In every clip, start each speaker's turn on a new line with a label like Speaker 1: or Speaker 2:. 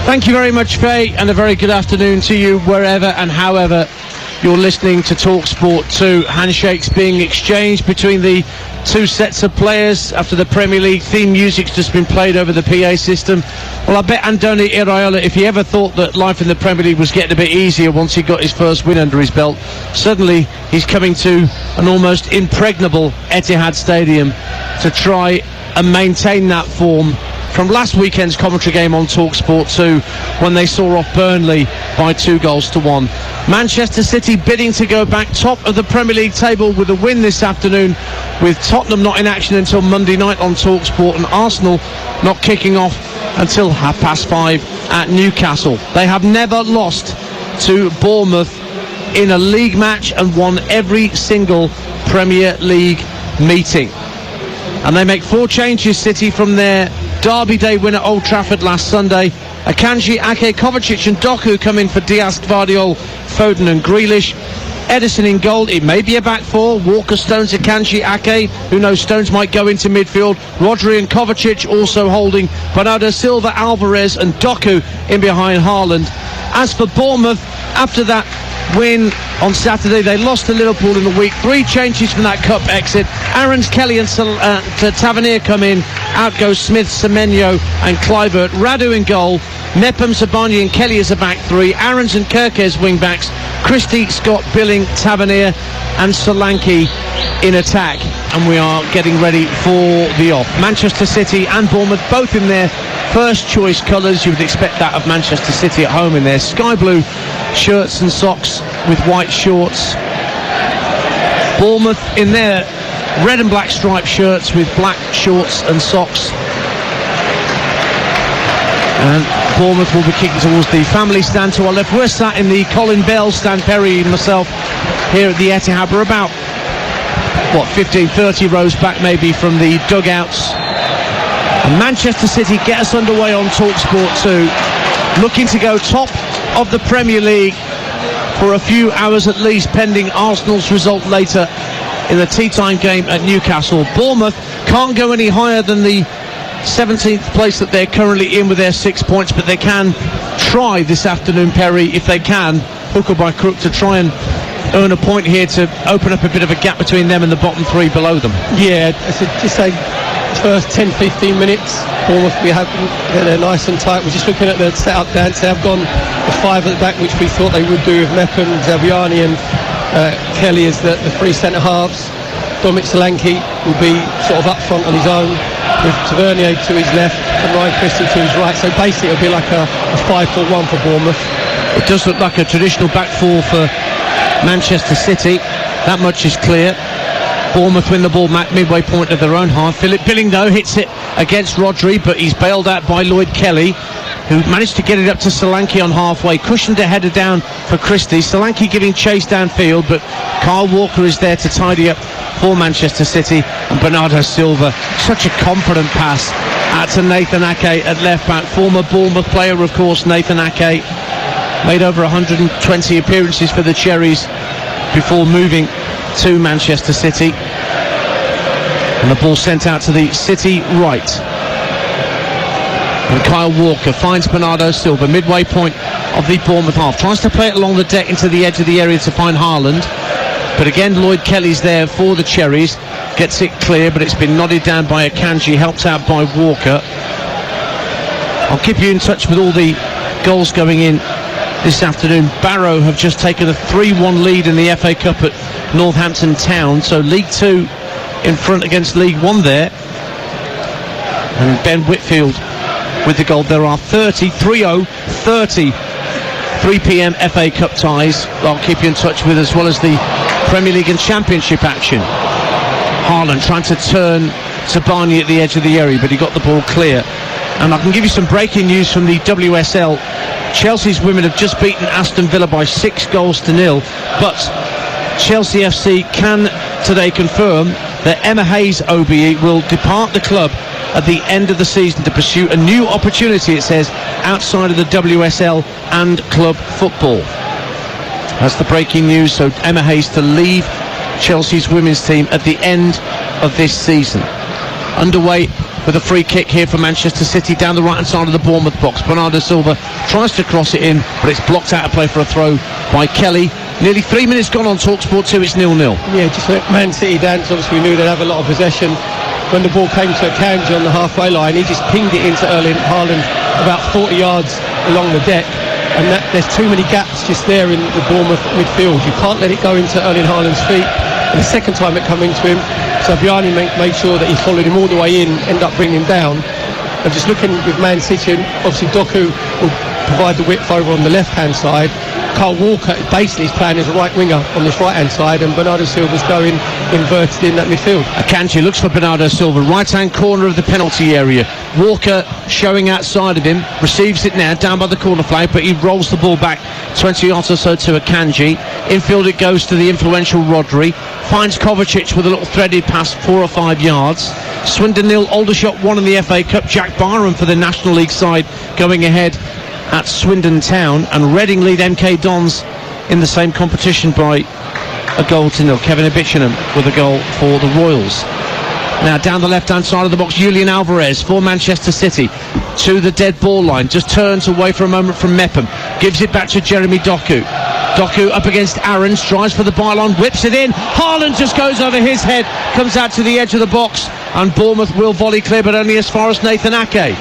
Speaker 1: Thank you very much, Faye, and a very good afternoon to you wherever and however you're listening to TalkSport 2. Handshakes being exchanged between the two sets of players after the Premier League theme music's just been played over the PA system. Well, I bet Andoni Iraola, if he ever thought that life in the Premier League was getting a bit easier once he got his first win under his belt, suddenly he's coming to an almost impregnable Etihad Stadium to try and maintain that form from last weekend's commentary game on TalkSport 2 when they saw off Burnley by 2-1. Manchester City bidding to go back top of the Premier League table with a win this afternoon, with Tottenham not in action until Monday night on TalkSport and Arsenal not kicking off until 5:30 at Newcastle. They have never lost to Bournemouth in a league match and won every single Premier League meeting. And they make 4 changes, City, from their Derby Day win at Old Trafford last Sunday. Akanji, Ake, Kovacic and Doku come in for Diaz, Gvardiol, Foden and Grealish. Edison in goal. It may be a back 4. Walker, Stones, Akanji, Ake. Who knows, Stones might go into midfield. Rodri and Kovacic also holding. Bernardo Silva, Alvarez and Doku in behind Haaland. As for Bournemouth, after that win on Saturday, they lost to Liverpool in the week. 3 changes from that cup exit. Aarons, Kelly and Tavernier come in. Out goes Smith, Semenyo and Kluivert. Radu in goal. Nepham, Sabani and Kelly as a back 3. Aarons and Kirkes wing backs. Christie, Scott, Billing, Tavernier and Solanke in attack. And we are getting ready for the off. Manchester City and Bournemouth both in their first choice colours. You would expect that of Manchester City at home in their sky blue shirts and socks with white shorts. Bournemouth in their red and black striped shirts with black shorts and socks. And Bournemouth will be kicking towards the family stand to our left. We're sat in the Colin Bell stand, Perry and myself, here at the Etihad. We're about 15-30 rows back maybe from the dugouts. And Manchester City get us underway on TalkSport 2, looking to go top of the Premier League for a few hours at least, pending Arsenal's result later in the tea time game at Newcastle. Bournemouth can't go any higher than the 17th place that they're currently in with their 6 points, but they can try this afternoon, Perry, if they can, hook or by crook, to try and earn a point here to open up a bit of a gap between them and the bottom 3 below them. Yeah, just say first 10-15 minutes Bournemouth, they're nice and tight. We're just looking at the set-up dance. They've gone the 5 at the back, which we thought they would do with Mepham, Zabiani and Kelly as the 3 centre-halves. Dominic Solanke will be sort of up front on his own, with Tavernier to his left and Ryan Christie to his right. So basically it'll be like a 5-4-1 for Bournemouth. It does look like a traditional back 4 for Manchester City. That much is clear. Bournemouth win the ball midway point of their own half. Philip Billing, though, hits it against Rodri, but he's bailed out by Lloyd Kelly, who managed to get it up to Solanke on halfway, cushioned a header down for Christie. Solanke giving chase downfield, but Kyle Walker is there to tidy up for Manchester City, and Bernardo Silva, such a confident pass out to Nathan Ake at left back. Former Bournemouth player, of course, Nathan Ake, made over 120 appearances for the Cherries before moving to Manchester City. And the ball sent out to the City right. And Kyle Walker finds Bernardo Silva, midway point of the Bournemouth half. Tries to play it along the deck into the edge of the area to find Haaland. But again, Lloyd Kelly's there for the Cherries. Gets it clear, but it's been nodded down by Akanji, helped out by Walker. I'll keep you in touch with all the goals going in this afternoon. Barrow have just taken a 3-1 lead in the FA Cup at Northampton Town. So League 2 in front against League 1 there. And Ben Whitfield with the goal. There are 30, 3-0, 30 3 p.m. FA Cup ties. I'll keep you in touch with, as well as the Premier League and Championship action. Haaland trying to turn Sabani at the edge of the area, but he got the ball clear. And I can give you some breaking news from the WSL. Chelsea's women have just beaten Aston Villa by 6-0, but Chelsea FC can today confirm that Emma Hayes, OBE, will depart the club at the end of the season to pursue a new opportunity, it says, outside of the WSL and club football. That's the breaking news. So Emma Hayes to leave Chelsea's women's team at the end of this season. Underway with a free kick here for Manchester City down the right-hand side of the Bournemouth box. Bernardo Silva tries to cross it in, but it's blocked out of play for a throw by Kelly. Nearly 3 minutes gone on TalkSport 2, it's 0-0.
Speaker 2: Yeah, just let Man City dance. Obviously, we knew they'd have a lot of possession. When the ball came to Akanji on the halfway line, he just pinged it into Erling Haaland about 40 yards along the deck. And there's too many gaps just there in the Bournemouth midfield. You can't let it go into Erling Haaland's feet. And the second time it came into him, Saviani made sure that he followed him all the way in, ended up bringing him down. And just looking with Man City, obviously Doku will provide the width over on the left-hand side. Kyle Walker basically is playing as a right winger on this right-hand side, and Bernardo Silva's going inverted in that midfield.
Speaker 1: Akanji looks for Bernardo Silva, right-hand corner of the penalty area. Walker showing outside of him, receives it now down by the corner flag, but he rolls the ball back 20 yards or so to Akanji. Infield it goes to the influential Rodri, finds Kovacic with a little threaded pass 4 or 5 yards. Swindon 0, Aldershot 1 in the FA Cup. Jack Byram for the National League side going ahead at Swindon Town, and Reading lead MK Dons in the same competition by a goal to 0. Kevin Abichinam with a goal for the Royals. Now down the left-hand side of the box, Julian Alvarez for Manchester City to the dead ball line, just turns away for a moment from Mepham, gives it back to Jeremy Doku. Doku up against Aaron, strives for the byline, whips it in. Haaland just goes over his head, comes out to the edge of the box, and Bournemouth will volley clear, but only as far as Nathan Ake.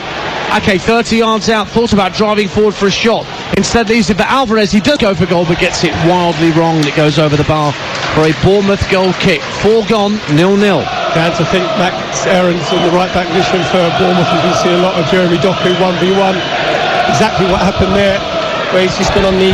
Speaker 1: Ake 30 yards out, thought about driving forward for a shot, instead leaves it for Alvarez. He does go for goal, but gets it wildly wrong, and it goes over the bar for a Bournemouth goal kick. 4 gone, 0-0.
Speaker 2: And I think Max Aarons in the right back position for Bournemouth. You can see a lot of Jeremy Doku 1v1. Exactly what happened there, where he's just gone on the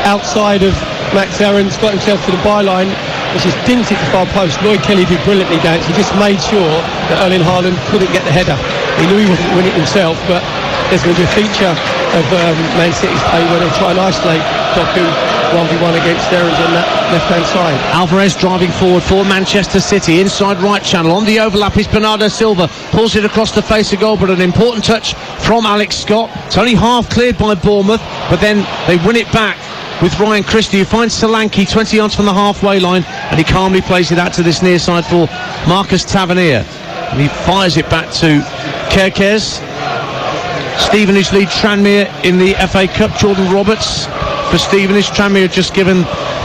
Speaker 2: outside of Max Aarons, got himself to the byline, which is didn't hit the far post. Lloyd Kelly did brilliantly down. He just made sure that Erling Haaland couldn't get the header. He knew he wasn't winning it himself, but there's going to be a feature of Man City's play where they try and isolate Doku 1v1 against Aarons on that left-hand side.
Speaker 1: Alvarez driving forward for Manchester City, inside right channel. On the overlap is Bernardo Silva, pulls it across the face of goal, but an important touch from Alex Scott. It's only half cleared by Bournemouth, but then they win it back with Ryan Christie, who finds Solanke 20 yards from the halfway line, and he calmly plays it out to this near side for Marcus Tavernier, and he fires it back to Kerkez. Stevenage lead Tranmere in the FA Cup. Jordan Roberts for Stevenage. Tranmere just given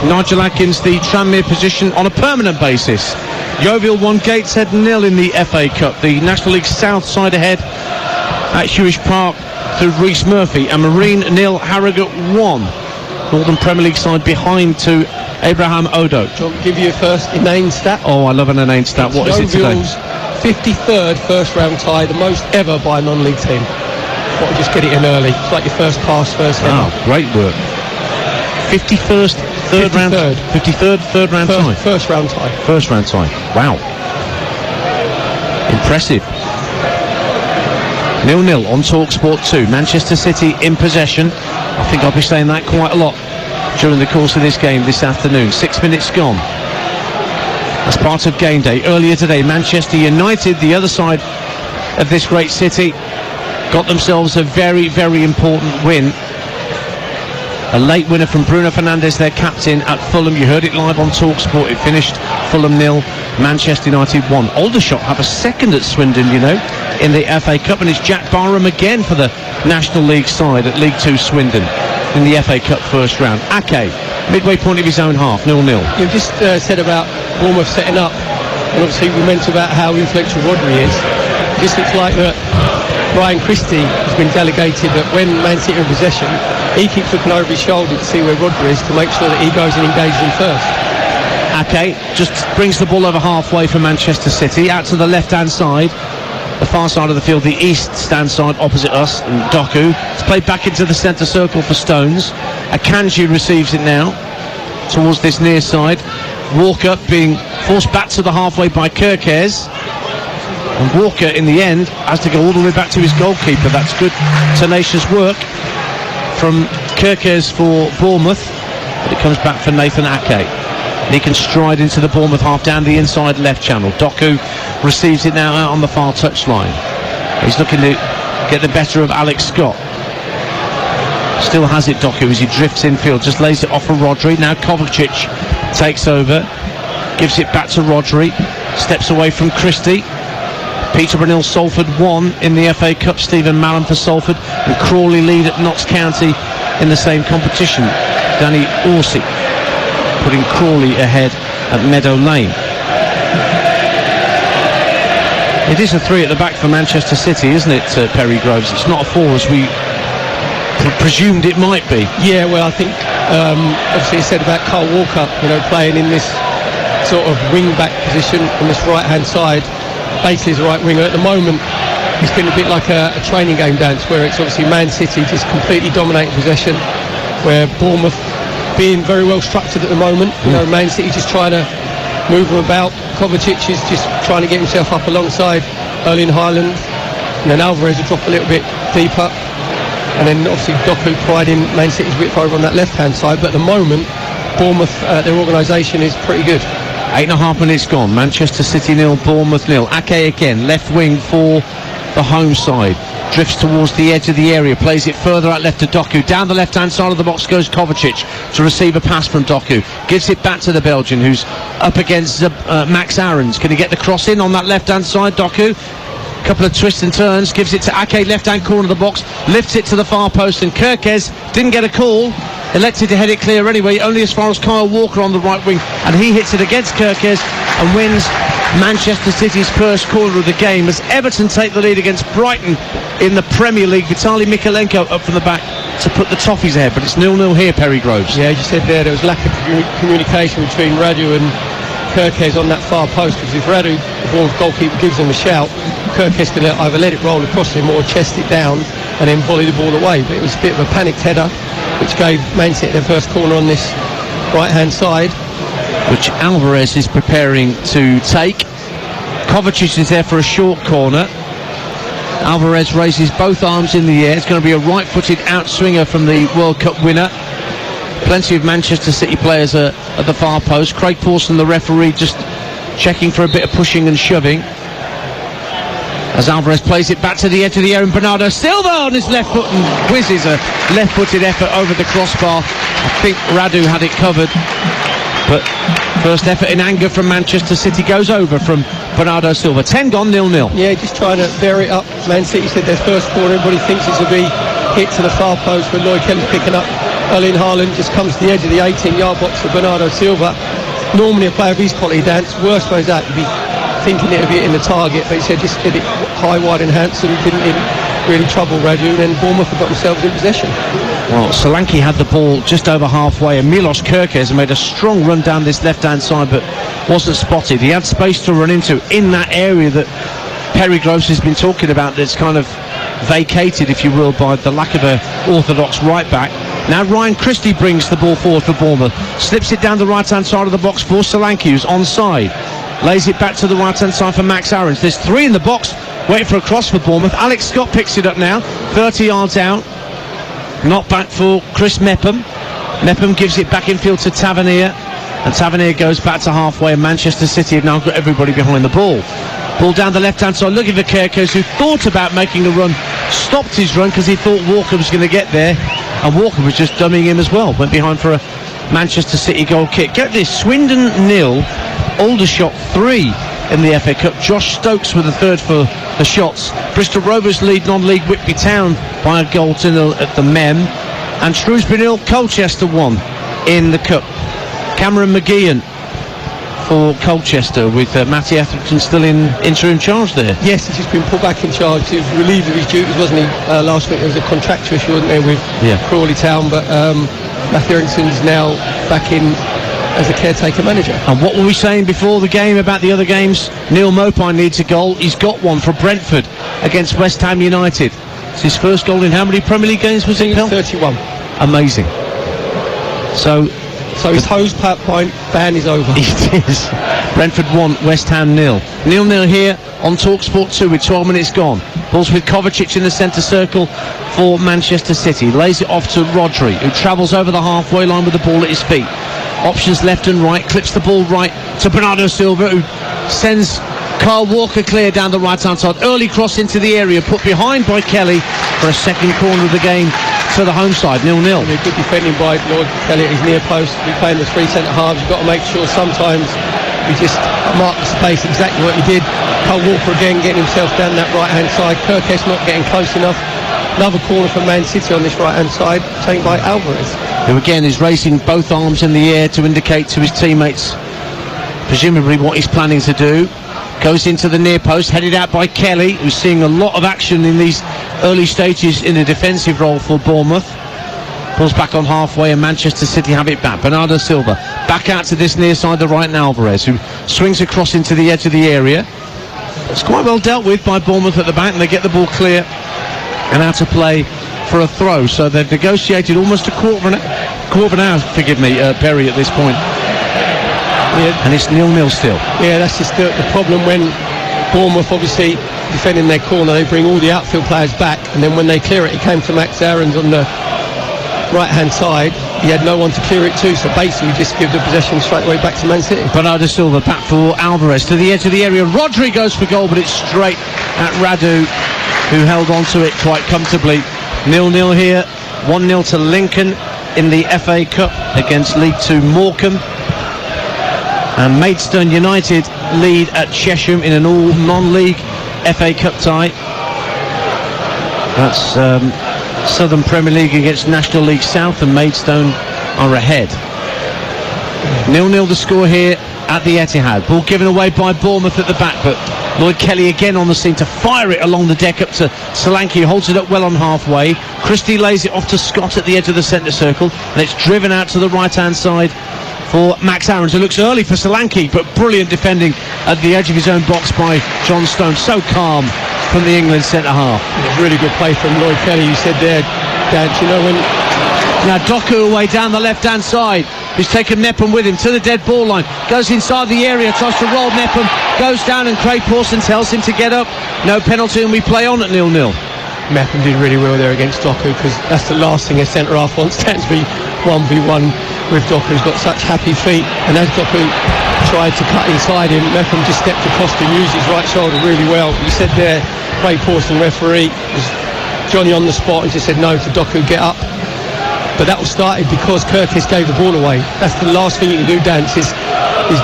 Speaker 1: Nigel Atkins the Tranmere position on a permanent basis. Yeovil 1, Gateshead 0 in the FA Cup. The National League South side ahead at Hewish Park through Rhys Murphy, and Marine 0, Harrogate 1. Northern Premier League side behind to Abraham Odo.
Speaker 2: Do you want me to give you a first inane stat?
Speaker 1: Oh, I love an inane stat. What is it today?
Speaker 2: 53rd first round tie, the most ever by a non-league team. Thought we'd just get it in early. It's like your first pass, first header.
Speaker 1: Wow, great work. 51st, third
Speaker 2: 53rd.
Speaker 1: round. 53rd, third round tie.
Speaker 2: First round tie.
Speaker 1: First round tie. Wow. Impressive. 0-0 on TalkSport 2. Manchester City in possession. I think I'll be saying that quite a lot during the course of this game this afternoon. 6 minutes gone. As part of game day earlier today, Manchester United, the other side of this great city, got themselves a very, very important win. A late winner from Bruno Fernandes, their captain, at Fulham. You heard it live on TalkSport. It finished Fulham 0, Manchester United 1. Aldershot have a second at Swindon, you know, in the FA Cup, and it's Jack Byram again for the National League side at League 2 Swindon in the FA Cup first round. Ake, midway point of his own half, 0-0.
Speaker 2: You've just said about Bournemouth setting up, and obviously we meant about how influential Rodri is. It just looks like that Ryan Christie has been delegated that when Man City are in possession, he keeps looking over his shoulder to see where Rodri is to make sure that he goes and engages him first.
Speaker 1: Ake just brings the ball over halfway for Manchester City, out to the left-hand side, the far side of the field, the east stand side opposite us, and Doku. It's played back into the centre circle for Stones. Akanji receives it now towards this near side. Walker being forced back to the halfway by Kerkez. And Walker, in the end, has to go all the way back to his goalkeeper. That's good, tenacious work from Kerkez for Bournemouth. But it comes back for Nathan Ake. And he can stride into the Bournemouth half down the inside left channel. Doku receives it now out on the far touchline. He's looking to get the better of Alex Scott. Still has it, Doku, as he drifts infield. Just lays it off for Rodri. Now Kovacic takes over. Gives it back to Rodri. Steps away from Christie. Peterborough 0, Salford 1 in the FA Cup. Stephen Mallon for Salford, and Crawley lead at Notts County in the same competition. Danny Orsic putting Crawley ahead at Meadow Lane. It is a 3 at the back for Manchester City, isn't it, Perry Groves? It's not a 4 as we presumed it might be.
Speaker 2: Yeah, well, I think obviously you said about Carl Walker, playing in this sort of wing-back position on this right-hand side, basically as a right winger. At the moment, it's been a bit like a training game dance, where it's obviously Man City just completely dominating possession, where Bournemouth being very well structured at the moment. Man City just trying to move them about. Kovacic is just trying to get himself up alongside Erling Haaland, and then Alvarez will drop a little bit deeper, and then obviously Doku providing Man City's width over on that left-hand side. But at the moment, Bournemouth, their organisation is pretty good.
Speaker 1: 8.5 minutes gone. Manchester City 0, Bournemouth 0. Ake again, left wing for the home side. Drifts towards the edge of the area, plays it further out left to Doku. Down the left-hand side of the box goes Kovacic to receive a pass from Doku. Gives it back to the Belgian, who's up against Max Aarons. Can he get the cross in on that left-hand side? Doku, couple of twists and turns, gives it to Ake, left-hand corner of the box, lifts it to the far post, and Kirkes didn't get a call. Elected to head it clear anyway, only as far as Kyle Walker on the right wing, and he hits it against Kirkes and wins Manchester City's first corner of the game as Everton take the lead against Brighton in the Premier League. Vitaly Mikalenko up from the back to put the Toffees ahead, but it's 0-0 here, Perry Groves.
Speaker 2: Yeah, as you said there was lack of communication between Radu and Kirkes on that far post, because if Radu, the Bournemouth goalkeeper, gives him a shout, Kirkes can either let it roll across him or chest it down and then volley the ball away. But it was a bit of a panicked header, which gave Man City their first corner on this right-hand side,
Speaker 1: which Alvarez is preparing to take. Kovacic is there for a short corner. Alvarez raises both arms in the air. It's going to be a right-footed outswinger from the World Cup winner. Plenty of Manchester City players at the far post. Craig Pawson, the referee, just checking for a bit of pushing and shoving as Alvarez plays it back to the edge of the area, and Bernardo Silva on his left foot and whizzes a left-footed effort over the crossbar. I think Radu had it covered, but first effort in anger from Manchester City goes over from Bernardo Silva. 10 gone, 0-0.
Speaker 2: Yeah, just trying to vary it up. Man City said their first corner, everybody thinks it's to be hit to the far post, when Lloyd Kelly's picking up. Erling Haaland just comes to the edge of the 18-yard box for Bernardo Silva. Normally a player of his quality, dance, worst way is that, you'd be thinking it would be in the target, but he said just hit it high, wide and handsome. Didn't really trouble Radu, and then Bournemouth have got themselves in possession.
Speaker 1: Well, Solanke had the ball just over halfway, and Milos Kirkes made a strong run down this left-hand side, but wasn't spotted. He had space to run into in that area that Perry Groves has been talking about, that's kind of vacated, if you will, by the lack of a orthodox right-back. Now Ryan Christie brings the ball forward for Bournemouth, slips it down the right-hand side of the box for Solanke, who's onside. Lays it back to the right-hand side for Max Aarons. There's 3 in the box, waiting for a cross for Bournemouth. Alex Scott picks it up now, 30 yards out. Not back for Chris Mepham. Mepham gives it back infield to Tavernier, and Tavernier goes back to halfway, and Manchester City have now got everybody behind the ball. Ball down the left-hand side, looking for Kirkes, who thought about making a run, stopped his run because he thought Walker was going to get there, and Walker was just dummying him as well. Went behind for a Manchester City goal kick. Get this, Swindon 0, Aldershot 3 in the FA Cup. Josh Stokes with the third for the shots. Bristol Rovers lead non-league Whitby Town by a goal to 0 at the Mem, and Shrewsbury 0, Colchester 1 in the Cup. Cameron McGeehan for Colchester, with Matty Etherington still in interim charge there.
Speaker 2: Yes, he's just been put back in charge. He was relieved of his duties, wasn't he? Last week there was a contractual issue, wasn't there, with Crawley Town, but Matty Etherington's now back in as a caretaker manager. And
Speaker 1: what were we saying before the game about the other games? Neil Maupay needs a goal. He's got one for Brentford against West Ham United. It's his first goal in how many Premier League games was it?
Speaker 2: 31.
Speaker 1: Amazing. So
Speaker 2: his hose point ban is over.
Speaker 1: It is. Brentford 1, West Ham 0. 0-0 here on TalkSport 2 with 12 minutes gone. Ball's with Kovacic in the centre circle for Manchester City. Lays it off to Rodri, who travels over the halfway line with the ball at his feet. Options left and right, clips the ball right to Bernardo Silva, who sends Kyle Walker clear down the right-hand side. Early cross into the area, put behind by Kelly for a second corner of the game to the home side, 0-0.
Speaker 2: Good defending by Lloyd Kelly at his near post. We're playing the 3 centre halves. You've got to make sure sometimes He just marked the space, exactly what he did. Kyle Walker again getting himself down that right-hand side. Kirkes not getting close enough. Another corner for Man City on this right-hand side, taken by Alvarez.
Speaker 1: Who again is raising both arms in the air to indicate to his teammates, presumably what he's planning to do. Goes into the near post, headed out by Kelly, who's seeing a lot of action in these early stages in a defensive role for Bournemouth. Pulls back on halfway and Manchester City have it back. Bernardo Silva back out to this near side, the right, and Alvarez, who swings across into the edge of the area. It's quite well dealt with by Bournemouth at the back, and they get the ball clear and out of play for a throw. So they've negotiated almost a quarter of an hour, Perry, at this point. Yeah. And it's 0-0 still. Yeah,
Speaker 2: that's just the problem when Bournemouth obviously defending their corner, they bring all the outfield players back, and then when they clear it came to Max Aarons on the right hand side. He had no one to clear it to, so basically just give the possession straight away back to Man City. Bernardo Silva back for Alvarez to the edge of the area. Rodri goes for goal, but it's straight at Radu, who held on to it quite comfortably. 0-0 here, 1-0 to Lincoln in the FA Cup against League 2 Morecambe. And Maidstone United lead at Chesham in an all non-league FA Cup tie. That's Southern Premier League against National League South, and Maidstone are ahead. 0-0 the score here at the Etihad. Ball given away by Bournemouth at the back, but Lloyd Kelly again on the scene to fire it along the deck up to Solanke, who holds it up well on halfway. Christie lays it off to Scott at the edge of the centre circle, and it's driven out to the right-hand side for Max Aarons, who looks early for Solanke, but brilliant defending at the edge of his own box by John Stone. So calm from the England centre-half. Really good play from Lloyd Kelly. You said there, Dan, you know, when... Now Doku away down the left-hand side. He's taken Nepham with him to the dead ball line. Goes inside the area, tries to roll Nepham. Goes down and Craig Pawson tells him to get up. No penalty and we play on at 0-0. Nepham did really well there against Doku, because that's the last thing a centre-half wants, to be 1v1 with Doku, who's got such happy feet. And as Doku tried to cut inside him, Nepham just stepped across and used his right shoulder really well. You said there, Craig Pawson, referee, was Johnny on the spot and just said no to Doku, get up. But that was started because Kirkes gave the ball away. That's the last thing you can do, Dance, is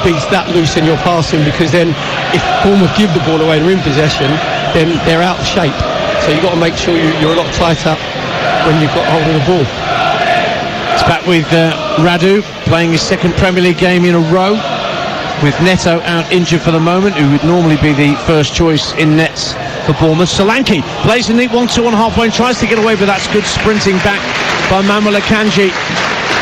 Speaker 2: be that loose in your passing, because then if Bournemouth give the ball away and are in possession, then they're out of shape. So you've got to make sure you're a lot tighter when you've got hold of the ball. It's back with Radu playing his second Premier League game in a row, with Neto out injured for the moment, who would normally be the first choice in nets for Bournemouth. Solanke plays a neat 1-2 on halfway and tries to get away, but that's good sprinting back by Manuel Akanji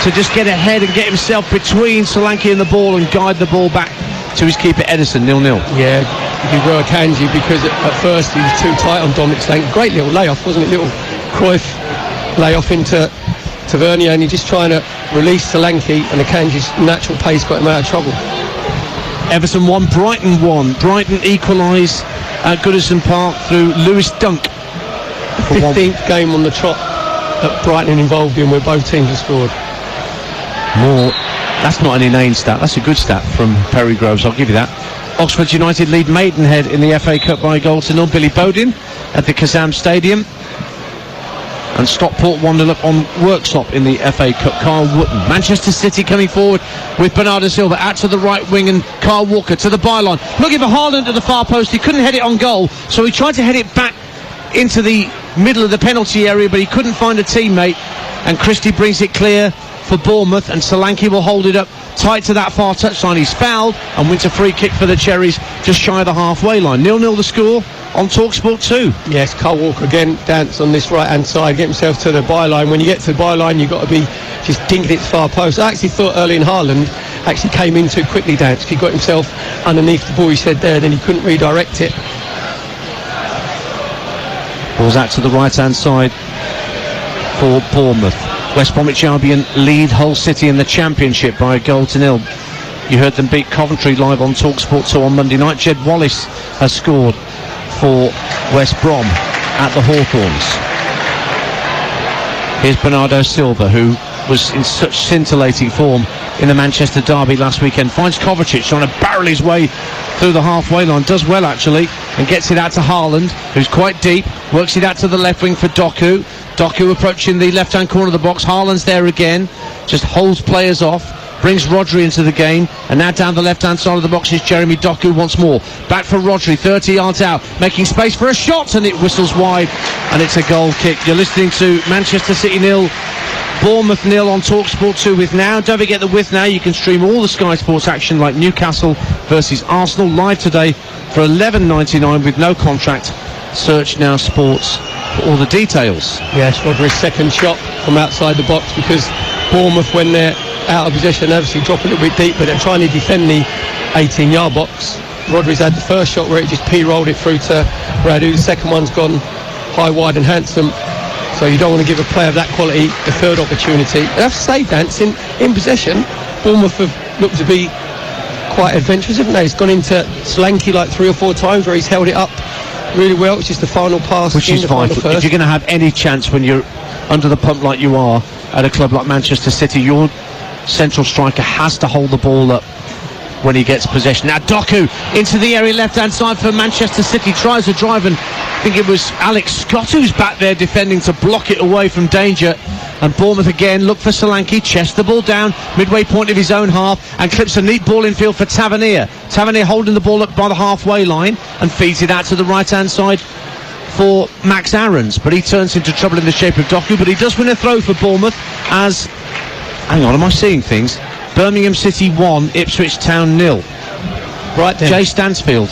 Speaker 2: to just get ahead and get himself between Solanke and the ball and guide the ball back to his keeper Edison. 0-0. Yeah, you were Akanji, because at first he was too tight on Dominic Solanke. Great little layoff, wasn't it? Little Cruyff layoff into Tavernier, and he's just trying to release Solanke, and Akanji's natural pace got him out of trouble. Everton 1, Brighton 1. Brighton equalise at Goodison Park through Lewis Dunk. 15th game on the trot that Brighton involved in, where both teams have scored. More. That's not an inane stat, that's a good stat from Perry Groves, I'll give you that. Oxford United lead Maidenhead in the FA Cup by a goal to 0. Billy Bodin at the Kazam Stadium. And Stockport 1-0 up on Worksop in the FA Cup. Carl Wootton. Manchester City coming forward with Bernardo Silva out to the right wing, and Carl Walker to the byline, looking for Haaland at the far post. He couldn't head it on goal, so he tried to head it back into the middle of the penalty area, but he couldn't find a teammate, and Christie brings it clear for Bournemouth, and Solanke will hold it up tight to that far touchline. He's fouled and wins a free kick for the Cherries just shy of the halfway line. 0-0 the score on TalkSport 2. Yes, Carl Walker again, Dance on this right hand side, get himself to the byline. When you get to the byline, you've got to be just dinking it to far post. I actually thought Erling Haaland actually came in too quickly, Dance. He got himself underneath the ball, he said there, then he couldn't redirect it. Ball's out to the right hand side for Bournemouth. West Bromwich Albion lead Hull City in the Championship by a goal to 0. You heard them beat Coventry live on TalkSport 2 on Monday night. Jed Wallace has scored for West Brom at the Hawthorns. Here's Bernardo Silva, who was in such scintillating form in the Manchester derby last weekend. Finds Kovacic trying to barrel his way through the halfway line. Does well, actually, and gets it out to Haaland, who's quite deep. Works it out to the left wing for Doku. Doku approaching the left-hand corner of the box. Haaland's there again. Just holds players off.
Speaker 1: brings Rodri into the game, and now down the left-hand side of the box is Jeremy Doku once more. Back for Rodri, 30 yards out, making space for a shot, and it whistles wide, and it's a goal kick. You're listening to Manchester City 0, Bournemouth 0 on TalkSport 2 with Now. Don't forget that with Now you can stream all the Sky Sports action like Newcastle versus Arsenal live today for $11.99 with no contract. Search Now Sports for all the details.
Speaker 2: Yes, Rodri's second shot from outside the box, because Bournemouth, when they're out of possession, obviously drop a little bit deep, but they're trying to defend the 18-yard box. Rodri's had the first shot where it just p-rolled it through to Radu. The second one's gone high, wide and handsome. So you don't want to give a player of that quality the third opportunity. They have to say, Dance, in possession, Bournemouth have looked to be quite adventurous, haven't they? It's gone into Solanke like 3 or 4 times where he's held it up really well. It's just the final pass,
Speaker 1: which is fine. If you're going to have any chance when you're under the pump like you are at a club like Manchester City, your central striker has to hold the ball up when he gets possession. Now Doku into the area left-hand side for Manchester City, tries to drive, and I think it was Alex Scott who's back there defending to block it away from danger. And Bournemouth again look for Solanke, chests the ball down midway point of his own half and clips a neat ball in field for Tavernier. Tavernier holding the ball up by the halfway line and feeds it out to the right-hand side for Max Aarons, but he turns into trouble in the shape of Doku. But he does win a throw for Bournemouth as, hang on, am I seeing things? Birmingham City 1, Ipswich Town 0.
Speaker 2: Right then.
Speaker 1: Jay Stansfield.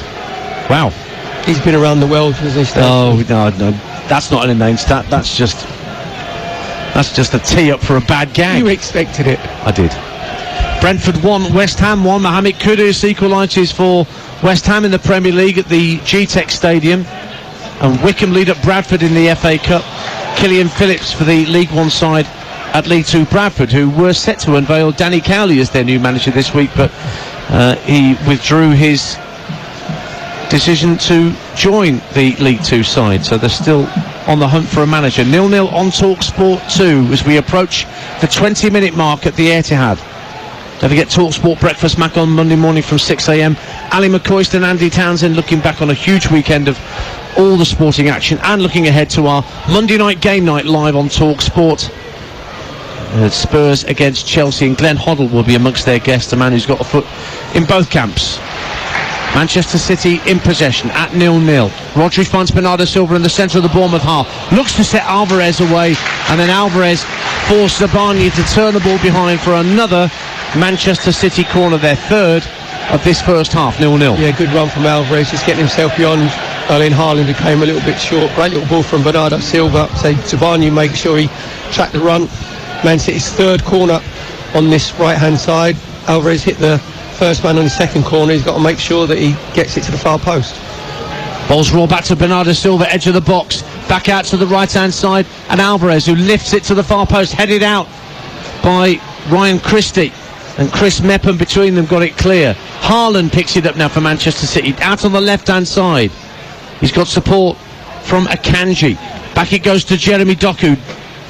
Speaker 1: Wow.
Speaker 2: He's been around the world, hasn't he?
Speaker 1: Oh, no, that's not an inane stat. That's just a tee up for a bad gag.
Speaker 2: You expected it.
Speaker 1: I did. Brentford 1, West Ham 1. Mohamed Kudus equalises for West Ham in the Premier League at the GTEC Stadium. And Wickham lead up Bradford in the FA Cup. Killian Phillips for the League 1 side at League 2 Bradford, who were set to unveil Danny Cowley as their new manager this week, but he withdrew his decision to join the League 2 side, so they're still on the hunt for a manager. 0-0 on TalkSport 2 as we approach the 20-minute mark at the Etihad. Don't forget TalkSport Breakfast Mac on Monday morning from 6 a.m. Ali McCoist and Andy Townsend looking back on a huge weekend of all the sporting action and looking ahead to our Monday night game night live on TalkSport. Spurs against Chelsea, and Glenn Hoddle will be amongst their guests, a man who's got a foot in both camps. Manchester City in possession at 0-0. Rodri finds Bernardo Silva in the centre of the Bournemouth half, looks to set Alvarez away, and then Alvarez forced Zabani to turn the ball behind for another Manchester City corner, their third of this first half. 0-0.
Speaker 2: Yeah, good run from Alvarez, just getting himself beyond Erling Haaland, who came a little bit short. Great little ball from Bernardo Silva. So Zabani make sure he tracked the run. Man City's third corner on this right-hand side. Alvarez hit the first man on his second corner. He's got to make sure that he gets it to the far post.
Speaker 1: Ball's raw back to Bernardo Silva, edge of the box, back out to the right-hand side, and Alvarez, who lifts it to the far post, headed out by Ryan Christie, and Chris Mepham between them got it clear. Haaland picks it up now for Manchester City, out on the left-hand side. He's got support from Akanji. Back it goes to Jeremy Doku,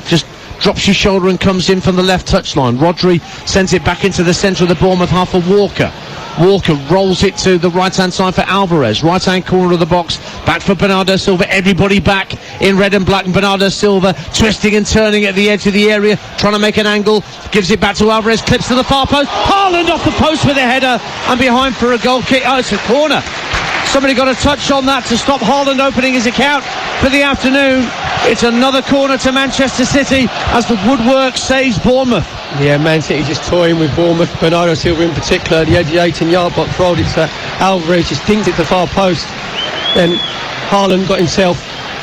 Speaker 1: just drops his shoulder and comes in from the left touchline. Rodri sends it back into the centre of the Bournemouth half for Walker. Walker rolls it to the right-hand side for Alvarez. Right-hand corner of the box. Back for Bernardo Silva. Everybody back in red and black. And Bernardo Silva twisting and turning at the edge of the area, trying to make an angle. Gives it back to Alvarez. Clips to the far post. Haaland off the post with a header. And behind for a goal kick. Oh, it's a corner. Somebody got a touch on that to stop Haaland opening his account for the afternoon. It's another corner to Manchester City as the woodwork saves Bournemouth. Yeah, Man City just toying with Bournemouth. Bernardo Silva in particular, the edge of the 18-yard box, rolled it to Alvarez, just dinged it to the far post. Then Haaland got himself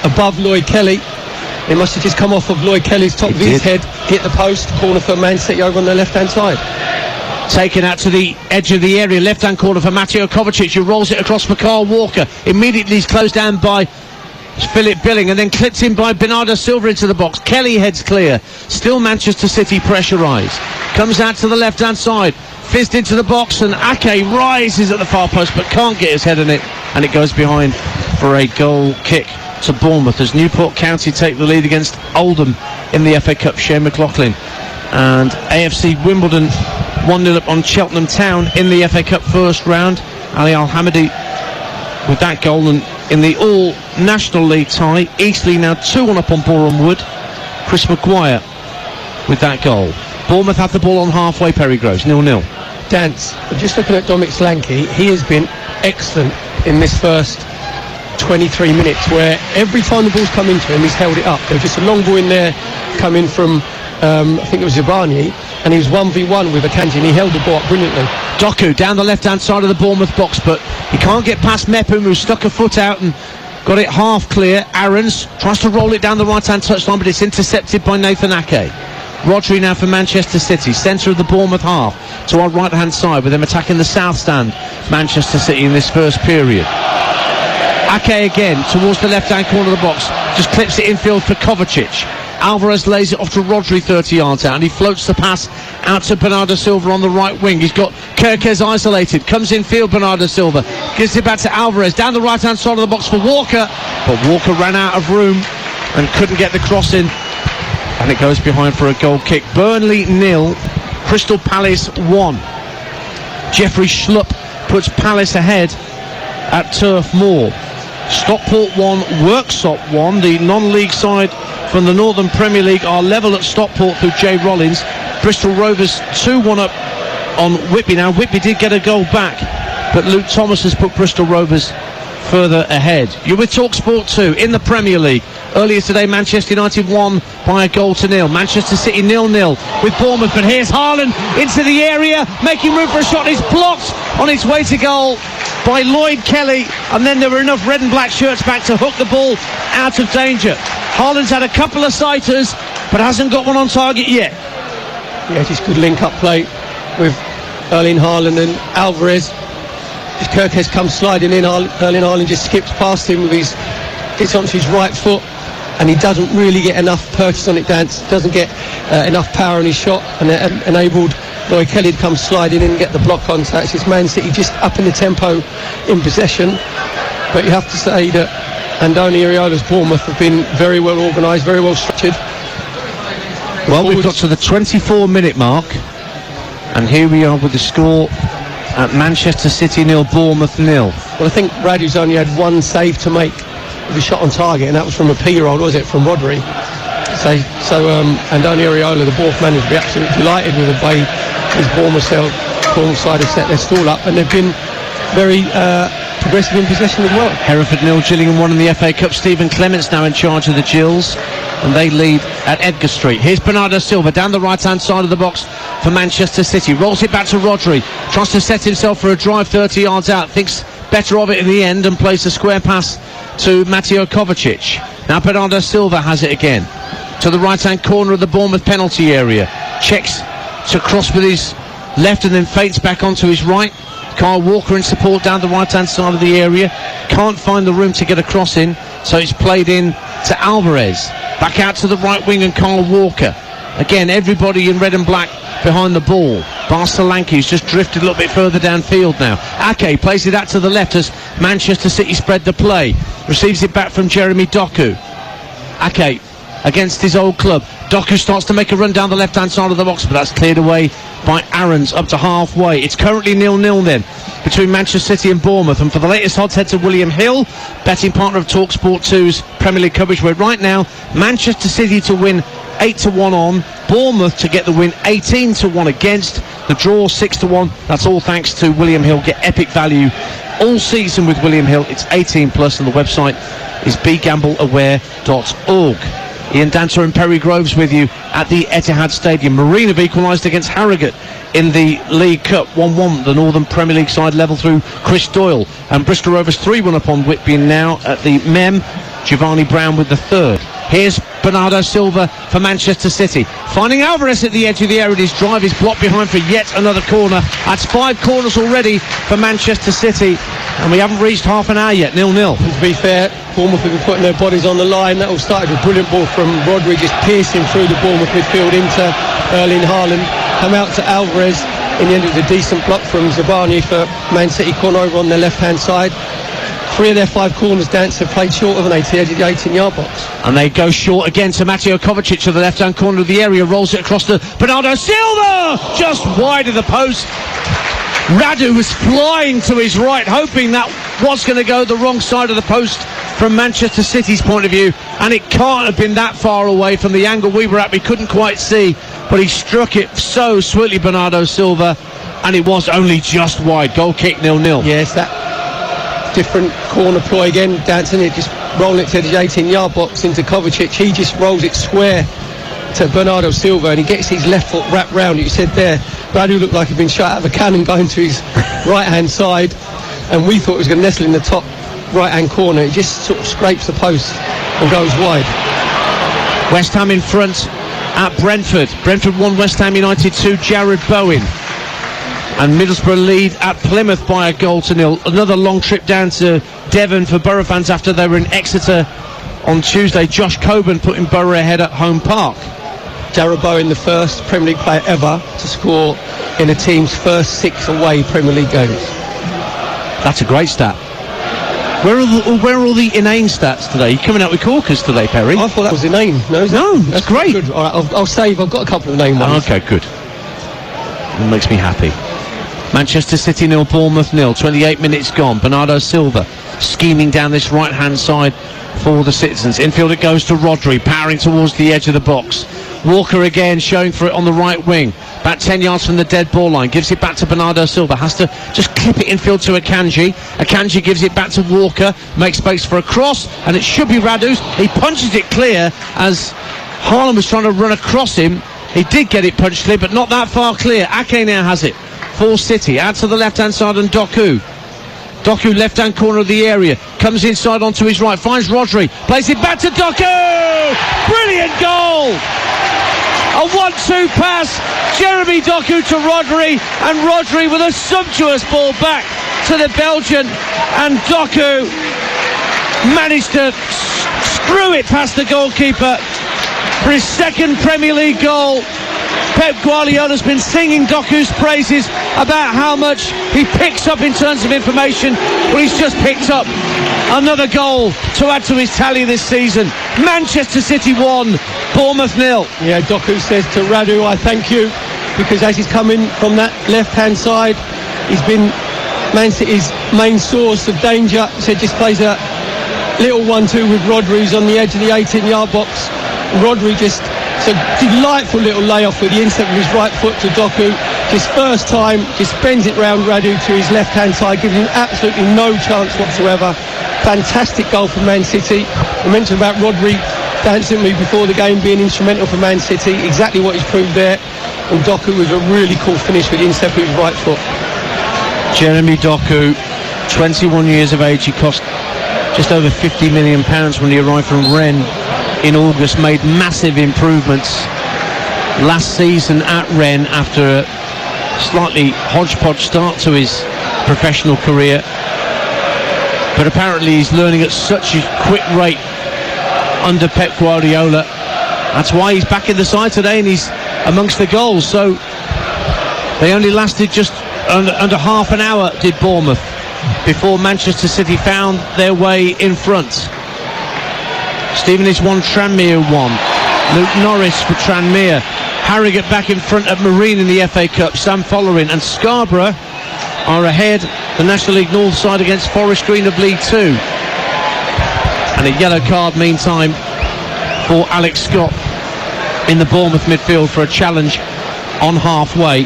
Speaker 1: above Lloyd Kelly. It must have just come off of Lloyd Kelly's top of his head, hit the post. Corner for Man City over on the left-hand side. Taken out to the edge of the area, left-hand corner for Mateo Kovacic, who rolls it across for Carl Walker. Immediately he's closed down by Philip Billing and then clipped in by Bernardo Silva into the box. Kelly heads clear. Still Manchester City pressurised. Comes out to the left-hand side. Fizzed into the box and Ake rises at the far post but can't get his head in it. And it goes behind for a goal kick to Bournemouth as Newport County take the lead against Oldham in the FA Cup. Shane McLaughlin. And AFC Wimbledon 1-0 up on Cheltenham Town in the FA Cup first round. Ali Al-Hamidi with that goal, and in the All-National League tie, Eastleigh now 2-1 up on Boreham Wood. Chris Maguire with that goal. Bournemouth have the ball on halfway, Perry Groves, 0-0.
Speaker 2: Dance, just looking at Dominic Solanke, he has been excellent in this first 23 minutes, where every time the ball's come into him, he's held it up. There was just a long ball in there coming from, I think it was Zabani, and he was 1v1 with Akanji, and he held the ball up brilliantly.
Speaker 1: Doku down the left-hand side of the Bournemouth box, but he can't get past Mepum, who stuck a foot out and got it half clear. Aarons tries to roll it down the right-hand touchline, but it's intercepted by Nathan Ake. Rodri now for Manchester City, centre of the Bournemouth half, to our right-hand side, with them attacking the south stand, Manchester City, in this first period. Ake again towards the left-hand corner of the box, just clips it infield for Kovacic. Alvarez lays it off to Rodri 30 yards out, and he floats the pass out to Bernardo Silva on the right wing. He's got Kerkez isolated, comes in field, Bernardo Silva gives it back to Alvarez down the right-hand side of the box for Walker, but Walker ran out of room and couldn't get the cross in, and it goes behind for a goal kick. Burnley 0, Crystal Palace 1. Jeffrey Schlupp puts Palace ahead at Turf Moor. Stockport 1, Worksop 1. The non-league side from the Northern Premier League are level at Stockport through Jay Rollins. Bristol Rovers 2-1 up on Whitby. Now Whitby did get a goal back, but Luke Thomas has put Bristol Rovers further ahead. You're with TalkSport 2 in the Premier League. Earlier today, Manchester United won by 1-0. Manchester City 0-0 with Bournemouth, but here's Haaland into the area, making room for a shot. It's blocked on its way to goal by Lloyd Kelly, and then there were enough red and black shirts back to hook the ball out of danger. Haaland's had a couple of sighters, but hasn't got one on target yet.
Speaker 2: Yeah, just good link-up play with Erling Haaland and Alvarez. As Kerkez comes sliding in, Erling Haaland just skips past him with gets onto his right foot, and he doesn't really get enough purchase on it, Dance. Doesn't get enough power on his shot, and enabled Lloyd Kelly to come sliding in and get the block on. So it's just Man City just upping the tempo in possession. But you have to say that Andoni Iraola's Bournemouth have been very well organised, very well structured.
Speaker 1: Well, we've got to the 24-minute mark, and here we are with the score at Manchester City 0, Bournemouth 0.
Speaker 2: Well, I think Radu's only had one save to make with a shot on target, and that was from a P-roll, was it, from Rodri? So Andoni Iraola, the Bournemouth manager, will be absolutely delighted with the way his Bournemouth side has set their stall up, and they've been very progressive in possession as well.
Speaker 1: Hereford 0, Gillingham 1 in the FA Cup. Stephen Clements now in charge of the Gills, and they lead at Edgar Street. Here's Bernardo Silva down the right-hand side of the box for Manchester City. Rolls it back to Rodri. Tries to set himself for a drive 30 yards out. Thinks better of it in the end and plays a square pass to Mateo Kovacic. Now Bernardo Silva has it again to the right-hand corner of the Bournemouth penalty area. Checks to cross with his left and then feints back onto his right. Kyle Walker in support down the right-hand side of the area. Can't find the room to get a cross in, so it's played in to Alvarez. Back out to the right wing and Kyle Walker. Again, everybody in red and black behind the ball. Solanke's just drifted a little bit further downfield now. Ake plays it out to the left as Manchester City spread the play. Receives it back from Jeremy Doku. Ake against his old club. Doku starts to make a run down the left-hand side of the box, but that's cleared away by Aarons up to halfway. It's currently 0-0 then between Manchester City and Bournemouth, and for the latest odds, head to William Hill, betting partner of TalkSport 2's Premier League coverage, where right now Manchester City to win 8-1 on, Bournemouth to get the win 18-1 against, the draw 6-1. That's all thanks to William Hill. Get epic value all season with William Hill. It's 18+, and the website is begambleaware.org. Ian Dancer and Perry Groves with you at the Etihad Stadium. Marine have equalised against Harrogate in the League Cup 1-1. The Northern Premier League side level through Chris Doyle, and Bristol Rovers 3-1 up on Whitby now at the Mem. Giovanni Brown with the third. Here's Bernardo Silva for Manchester City, finding Alvarez at the edge of the area. His drive is blocked behind for yet another corner. That's 5 corners already for Manchester City, and we haven't reached half an hour yet. 0-0.
Speaker 2: To be fair, Bournemouth have been putting their bodies on the line. That all started with a brilliant ball from Rodri, just piercing through the Bournemouth midfield into Erling Haaland. Come out to Alvarez. In the end, it was a decent block from Zabani for Man City. Corner over on their left-hand side. 3 of their 5 corners, Dance, have played short of an 18-yard box.
Speaker 1: And they go short again to Mateo Kovacic to the left-hand corner of the area. Rolls it across to Bernardo Silva, just wide of the post. Radu was flying to his right, hoping that was going to go the wrong side of the post from Manchester City's point of view, and it can't have been that far away from the angle we were at. We couldn't quite see, but he struck it so sweetly, Bernardo Silva, and it was only just wide. Goal kick, 0-0.
Speaker 2: Yes, that different corner ploy again, dancing it, just rolling it to the 18-yard box into Kovacic. He just rolls it square to Bernardo Silva, and he gets his left foot wrapped round. You said there, Radu looked like he'd been shot out of a cannon going to his right-hand side, and we thought it was going to nestle in the top right-hand corner. It just sort of scrapes the post and goes wide.
Speaker 1: West Ham in front at Brentford. Brentford 1, West Ham United 2, Jared Bowen. And Middlesbrough lead at Plymouth by 1-0. Another long trip down to Devon for Borough fans after they were in Exeter on Tuesday. Josh Coburn putting Borough ahead at Home Park.
Speaker 2: Jared Bowen, the first Premier League player ever to score in a team's first 6 away Premier League games.
Speaker 1: That's a great stat. Where are all the inane stats today? You're coming out with corkers today, Perry.
Speaker 2: I thought that was inane. No,
Speaker 1: that's great.
Speaker 2: Good. All right, I'll save. I've got a couple of inane ones.
Speaker 1: Okay, good. It makes me happy. Manchester City 0, Bournemouth 0. 28 minutes gone. Bernardo Silva scheming down this right-hand side for the Citizens. Infield it goes to Rodri, powering towards the edge of the box. Walker again showing for it on the right wing. About 10 yards from the dead ball line. Gives it back to Bernardo Silva. Has to just clip it infield to Akanji. Akanji gives it back to Walker. Makes space for a cross. And it should be Radu's. He punches it clear as Haaland was trying to run across him. He did get it punched clear, but not that far clear. Ake now has it for City. Out to the left-hand side and Doku. Doku, left-hand corner of the area. Comes inside onto his right. Finds Rodri. Plays it back to Doku. Brilliant goal. A 1-2 pass. Jeremy Doku to Rodri. And Rodri with a sumptuous ball back to the Belgian. And Doku managed to screw it past the goalkeeper for his second Premier League goal. Pep Guardiola's been singing Doku's praises about how much he picks up in terms of information. Well, he's just picked up another goal to add to his tally this season. Manchester City 1, Bournemouth 0.
Speaker 2: Yeah, Doku says to Radu, I thank you, because as he's coming from that left-hand side, he's been Man City's main source of danger. So just plays a little 1-2 with Rodri, who's on the edge of the 18-yard box. Rodri just, it's a delightful little layoff with the instep of his right foot to Doku. Just first time, just bends it round Radu to his left-hand side, giving him absolutely no chance whatsoever. Fantastic goal for Man City. I mentioned about Rodri dancing with me before the game, being instrumental for Man City. Exactly what he's proved there. And Doku was a really cool finish with the instep of his right foot.
Speaker 1: Jeremy Doku, 21 years of age. He cost just over £50 million when he arrived from Rennes in August. Made massive improvements last season at Rennes after a slightly hodgepodge start to his professional career, but apparently he's learning at such a quick rate under Pep Guardiola. That's why he's back in the side today and he's amongst the goals. So they only lasted just under half an hour, did Bournemouth, before Manchester City found their way in front. Stevenage 1, Tranmere 1. Luke Norris for Tranmere. Harrogate back in front at Marine in the FA Cup. Sam Follering and Scarborough are ahead. The National League North side against Forest Green of League 2. And a yellow card meantime for Alex Scott in the Bournemouth midfield for a challenge on halfway.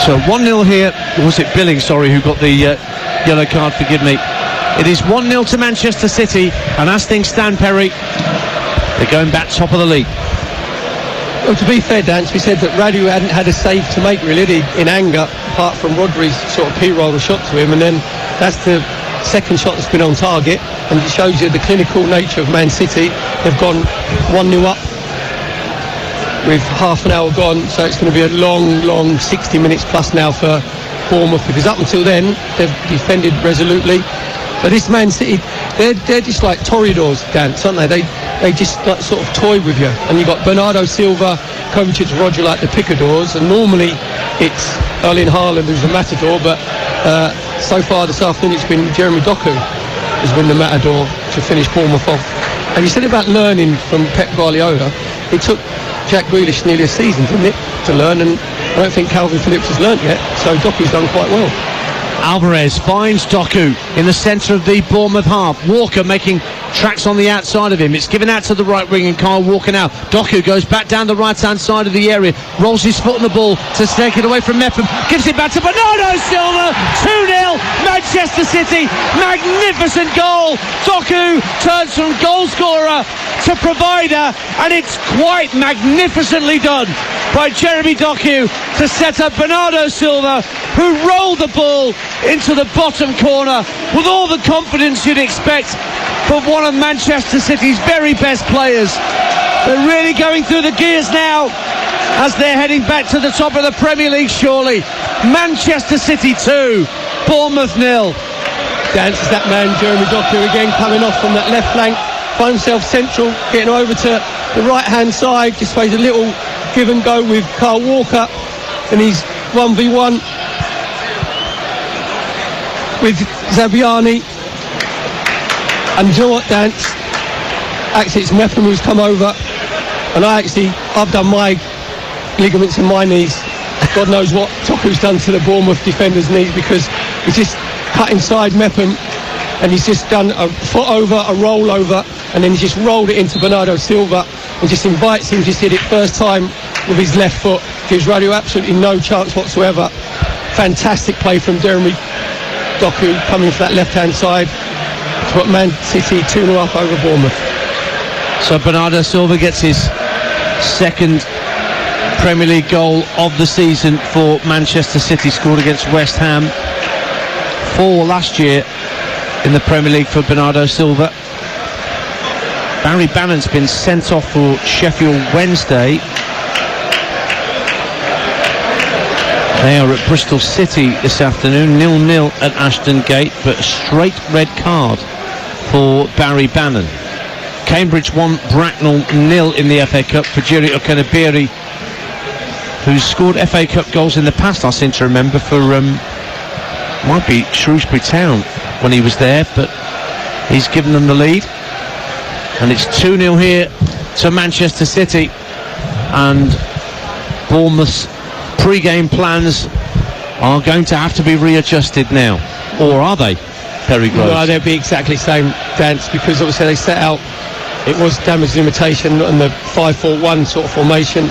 Speaker 1: So 1-0 here. Was it Billing, who got the yellow card, forgive me. It is 1-0 to Manchester City, and as things stand, Perry, they're going back top of the league.
Speaker 2: Well, to be fair, Dan, we said that Radu hadn't had a save to make really in anger, apart from Rodri's sort of P-roller shot to him, and then that's the second shot that's been on target, and it shows you the clinical nature of Man City. They've gone 1-0 up with half an hour gone, so it's going to be a long 60 minutes plus now for Bournemouth, because up until then they've defended resolutely. But this Man City, they're just like Toreadors, Dan, aren't they? They just like sort of toy with you. And you've got Bernardo Silva, Kovacic, Roger like the picadors, and normally it's Erling Haaland who's the matador, but so far this afternoon it's been Jeremy Doku has been the matador to finish Bournemouth off. And you said about learning from Pep Guardiola. It took Jack Grealish nearly a season, didn't it, to learn, and I don't think Calvin Phillips has learnt yet, so Doku's done quite well.
Speaker 1: Alvarez finds Doku in the centre of the Bournemouth half. Walker making tracks on the outside of him. It's given out to the right wing and Kyle Walker now. Doku goes back down the right hand side of the area, rolls his foot on the ball to take it away from Mepham, gives it back to Bernardo Silva. 2-0 Manchester City. Magnificent goal. Doku turns from goal scorer to provider, and it's quite magnificently done by Jeremy Doku to set up Bernardo Silva, who rolled the ball into the bottom corner with all the confidence you'd expect from one of Manchester City's very best players. They're really going through the gears now as they're heading back to the top of the Premier League, surely. Manchester City 2, Bournemouth 0.
Speaker 2: Dances that man, Jeremy Doku, again coming off from that left flank, finds himself central, getting over to the right hand side, just plays a little give and go with Kyle Walker, and he's 1v1 with Zabiani. And you know what, Dance? Actually, it's Mepham who's come over, and I've done my ligaments in my knees. God knows what Doku's done to the Bournemouth defender's knees, because he's just cut inside Mepham, and he's just done a foot over, a roll over, and then he just rolled it into Bernardo Silva and just invites him. Just hit it first time with his left foot, gives Radio absolutely no chance whatsoever. Fantastic play from Jeremy Doku coming from that left hand side to put Man City 2-0 up over Bournemouth.
Speaker 1: So Bernardo Silva gets his second Premier League goal of the season for Manchester City, scored against West Ham. 4 last year in the Premier League for Bernardo Silva. Barry Bannon's been sent off for Sheffield Wednesday. They are at Bristol City this afternoon, 0-0 at Ashton Gate, but a straight red card for Barry Bannon. Cambridge 1, Bracknell 0 in the FA Cup for Jiri Okenabiri, who's scored FA Cup goals in the past, I seem to remember, for might be Shrewsbury Town when he was there, but he's given them the lead. And it's 2-0 here to Manchester City, and Bournemouth's pre-game plans are going to have to be readjusted now. Or are they, Perry Groves?
Speaker 2: No, they'll be exactly the same, Dance, because obviously they set out, it was damage limitation and the 5-4-1 sort of formation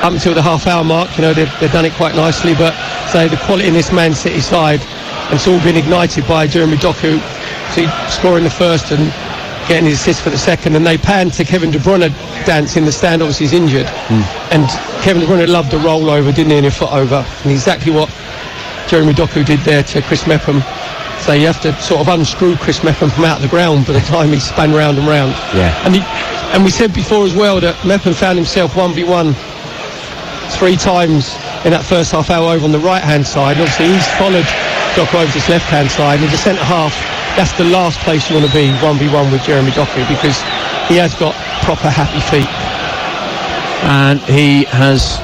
Speaker 2: up until the half-hour mark. You know, they've done it quite nicely, but say the quality in this Man City side, and it's all been ignited by Jeremy Doku, scoring the first and getting his assist for the second. And they panned to Kevin De Bruyne, Dance, in the stand. Obviously he's injured, and Kevin De Bruyne loved the roll over, didn't he, and a foot over, and exactly what Jeremy Doku did there to Chris Mepham. So you have to sort of unscrew Chris Mepham from out of the ground by the time he span round and round.
Speaker 1: Yeah.
Speaker 2: And we said before as well that Mepham found himself 1v1 3 times in that first half hour over on the right hand side. And obviously he's followed Doku over to his left hand side, and in the centre half, that's the last place you want to be, 1v1 with Jeremy Doku, because he has got proper happy feet.
Speaker 1: And he has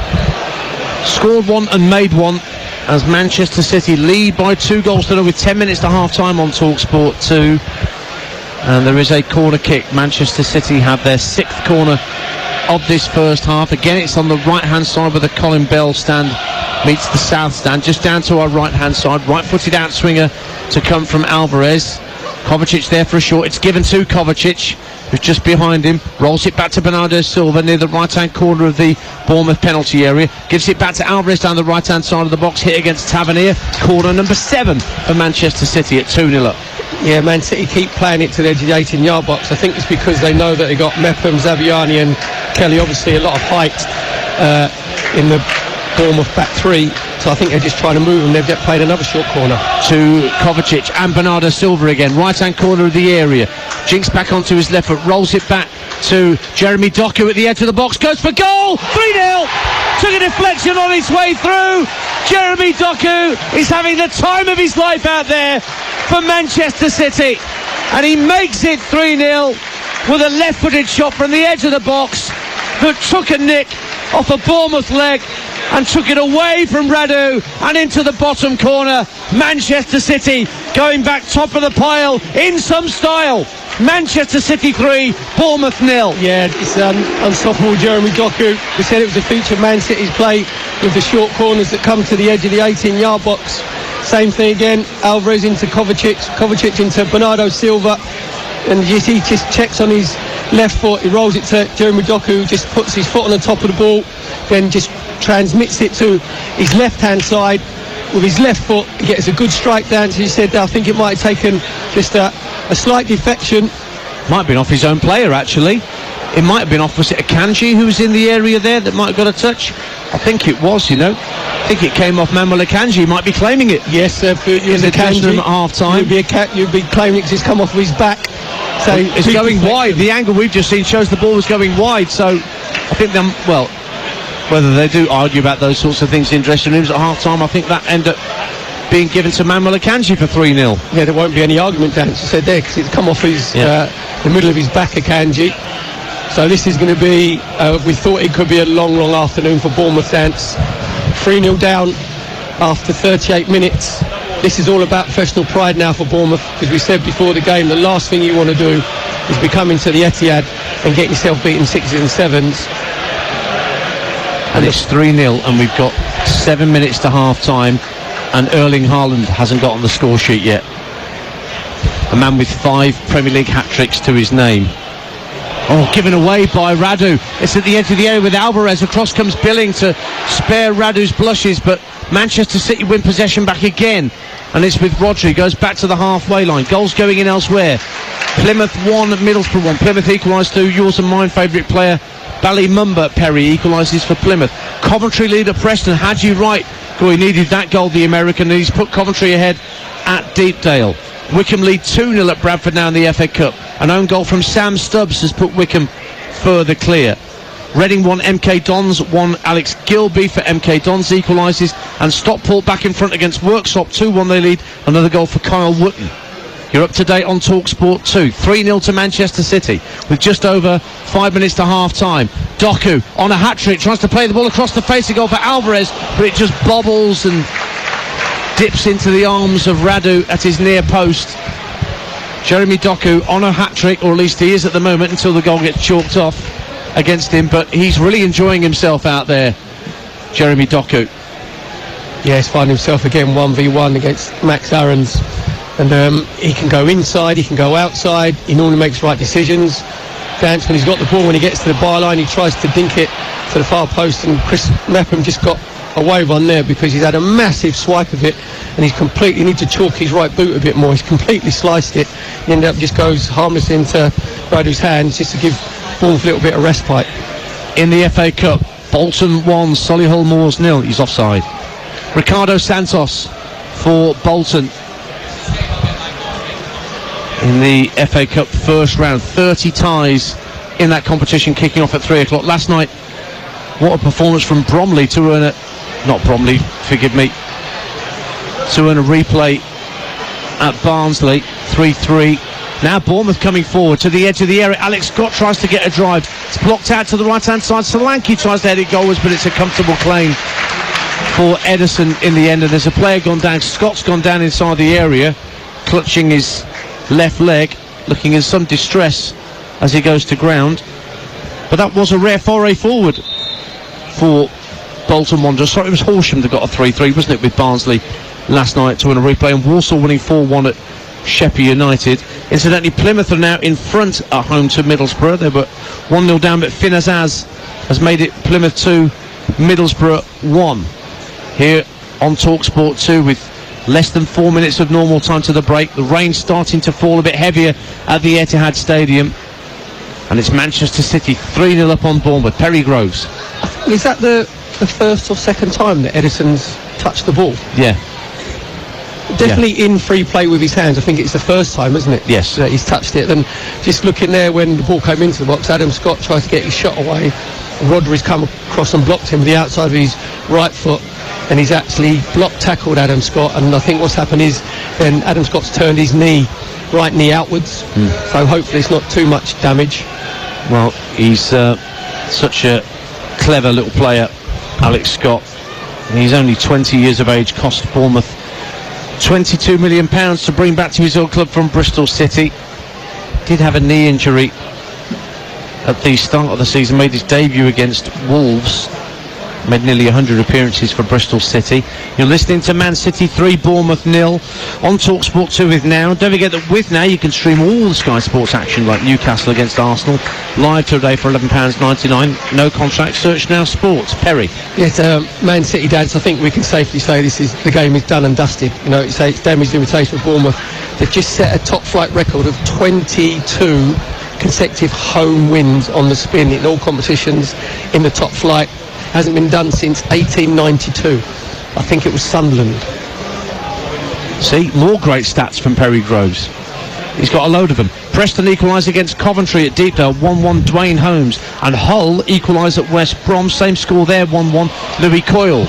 Speaker 1: scored one and made one as Manchester City lead by 2-0 with 10 minutes to half-time on TalkSport 2. And there is a corner kick. Manchester City have their 6th corner of this first half. Again, it's on the right-hand side where the Colin Bell stand meets the south stand, just down to our right-hand side. Right-footed outswinger to come from Alvarez. Kovacic there for a short. It's given to Kovacic, who's just behind him. Rolls it back to Bernardo Silva near the right-hand corner of the Bournemouth penalty area. Gives it back to Alvarez down the right-hand side of the box. Hit against Tavernier. Corner number 7 for Manchester City at 2-0 up.
Speaker 2: Yeah, Man City keep playing it to the edge of the 18-yard box. I think it's because they know that they got Mepham, Zabiani and Kelly. Obviously a lot of height in the Bournemouth back 3. So I think they're just trying to move them. They've just played another short corner
Speaker 1: to Kovacic and Bernardo Silva again, right hand corner of the area. Jinks back onto his left foot, rolls it back to Jeremy Doku at the edge of the box, goes for goal. 3-0. Took a deflection on his way through. Jeremy Doku is having the time of his life out there for Manchester City, and he makes it 3-0 with a left-footed shot from the edge of the box that took a nick off a Bournemouth leg and took it away from Radu and into the bottom corner. Manchester City going back top of the pile in some style. Manchester City 3, Bournemouth 0.
Speaker 2: Yeah, it's unstoppable Jeremy Doku. We said it was a feature of Man City's play with the short corners that come to the edge of the 18-yard box. Same thing again. Alvarez into Kovacic into Bernardo Silva, and he just checks on his left foot. He rolls it to Jeremy Doku, who just puts his foot on the top of the ball, then just transmits it to his left-hand side. With his left foot, he gets a good strike down. As he said, I think it might have taken just a slight defection.
Speaker 1: Might have been off his own player, actually. It might have been off, was it Akanji who was in the area there that might have got a touch? I think it was, you know. I think it came off Manuel Akanji. He might be claiming it.
Speaker 2: Yes,
Speaker 1: in the dressing room at half-time.
Speaker 2: You'd be claiming it because it's come off of his back. So
Speaker 1: it's going wide. The angle we've just seen shows the ball was going wide. So I think whether they do argue about those sorts of things in dressing rooms at half-time, I think that ended up being given to Manuel Akanji for 3-0.
Speaker 2: Yeah, there won't be any argument, Dan, as you said there, because it's come off the middle of his back, Akanji. So this is going to be, we thought it could be a long afternoon for Bournemouth, Dance. 3-0 down after 38 minutes. This is all about professional pride now for Bournemouth, because we said before the game the last thing you want to do is be coming to the Etihad and get yourself beaten 6s and 7s.
Speaker 1: And it's 3-0 and we've got 7 minutes to half-time, and Erling Haaland hasn't got on the score sheet yet. A man with 5 Premier League hat-tricks to his name. Oh, given away by Radu. It's at the edge of the area with Alvarez. Across comes Billing to spare Radu's blushes, but Manchester City win possession back again. And it's with Rodri, goes back to the halfway line. Goals going in elsewhere. Plymouth 1, Middlesbrough 1. Plymouth equalised through yours and mine favourite player, Ballymumba Perry, equalises for Plymouth. Coventry leader Preston, Hadji Wright. Oh, he needed that goal, the American, and he's put Coventry ahead at Deepdale. Wickham lead 2-0 at Bradford now in the FA Cup. An own goal from Sam Stubbs has put Wickham further clear. Reading 1, MK Dons 1. Alex Gilby for MK Dons equalises, and Stockport back in front against Worksop. 2-1 they lead. Another goal for Kyle Wootton. You're up to date on TalkSport 2. 3-0 to Manchester City with just over 5 minutes to half-time. Doku on a hat-trick, tries to play the ball across the face of goal for Alvarez, but it just bobbles and dips into the arms of Radu at his near post. Jeremy Doku on a hat-trick, or at least he is at the moment, until the goal gets chalked off against him, but he's really enjoying himself out there, Jeremy Doku.
Speaker 2: Yeah, he's finding himself again 1v1 against Max Aarons, and he can go inside, he can go outside, he normally makes right decisions. Dance, when he's got the ball, when he gets to the byline, he tries to dink it to the far post, and Chris Mepham just got a wave on there because he's had a massive swipe of it, and he needs to chalk his right boot a bit more. He's completely sliced it. He ended up just goes harmless into Radu's hands just to give Bournemouth a little bit of respite.
Speaker 1: In the FA Cup, Bolton 1, Solihull Moors 0. He's offside. Ricardo Santos for Bolton in the FA Cup first round. 30 ties in that competition, kicking off at 3 o'clock last night. What a performance from Bromley to earn to earn a replay at Barnsley. 3-3. Now Bournemouth coming forward to the edge of the area. Alex Scott tries to get a drive. It's blocked out to the right hand side. Solanke tries to head it goalwards, but it's a comfortable claim for Edison in the end, and there's a player gone down. Scott's gone down inside the area, clutching his left leg, looking in some distress as he goes to ground. But that was a rare foray forward for Bolton Wanderers. Sorry, it was Horsham that got a 3-3, wasn't it, with Barnsley last night to win a replay, and Walsall winning 4-1 at Sheppey United. Incidentally, Plymouth are now in front at home to Middlesbrough. They were 1-0 down, but Finn Azaz has made it Plymouth 2, Middlesbrough 1. Here on TalkSport 2 with less than 4 minutes of normal time to the break. The rain starting to fall a bit heavier at the Etihad Stadium, and it's Manchester City 3-0 up on Bournemouth. Perry Groves.
Speaker 2: Is that the first or second time that Edison's touched the ball?
Speaker 1: Yeah.
Speaker 2: Definitely in free play with his hands. I think it's the first time, isn't it?
Speaker 1: Yes.
Speaker 2: That he's touched it. And just looking there when the ball came into the box, Adam Scott tried to get his shot away. Rodri's come across and blocked him with the outside of his right foot, and he's actually tackled Adam Scott. And I think what's happened is then Adam Scott's turned his right knee outwards. So hopefully it's not too much damage.
Speaker 1: Well, he's such a clever little player, Alex Scott. He's only 20 years of age, cost Bournemouth £22 million to bring back to his old club from Bristol City. Did have a knee injury at the start of the season, made his debut against Wolves, Made nearly 100 appearances for Bristol City. You're listening to Man City 3, Bournemouth 0 on TalkSport 2 with Now. Don't forget that with Now you can stream all the Sky Sports action like Newcastle against Arsenal live today for £11.99. No contract. Search Now Sports. Perry.
Speaker 2: Yes, Man City, Dance. I think we can safely say the game is done and dusted. You know, it's damaged reputation for Bournemouth. They've just set a top flight record of 22 consecutive home wins on the spin in all competitions in the top flight. Hasn't been done since 1892. I think it was Sunderland.
Speaker 1: See, more great stats from Perry Groves. He's got a load of them. Preston equalise against Coventry at Deepdale, 1-1 Dwayne Holmes. And Hull equalise at West Brom, same score there, 1-1 Louis Coyle.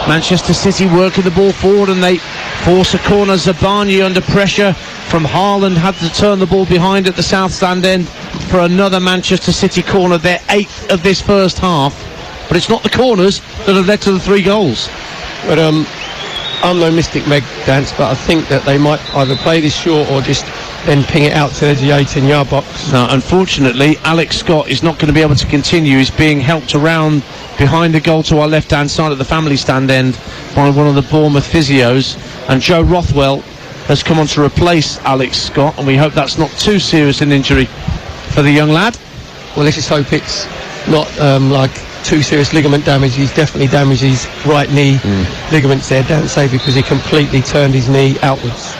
Speaker 1: Manchester City working the ball forward and they force a corner. Zabani under pressure from Haaland had to turn the ball behind at the south stand end for another Manchester City corner, their 8th of this first half. But it's not the corners that have led to the 3 goals.
Speaker 2: But I'm no mystic, Meg, Dance, but I think that they might either play this short or just then ping it out to the 18-yard box.
Speaker 1: No, unfortunately, Alex Scott is not going to be able to continue. He's being helped around behind the goal to our left-hand side at the family stand end by one of the Bournemouth physios. And Joe Rothwell has come on to replace Alex Scott, and we hope that's not too serious an injury for the young lad.
Speaker 2: Well, let's just hope it's not like too serious ligament damage. He's definitely damaged his right knee ligaments there, don't say, because he completely turned his knee outwards.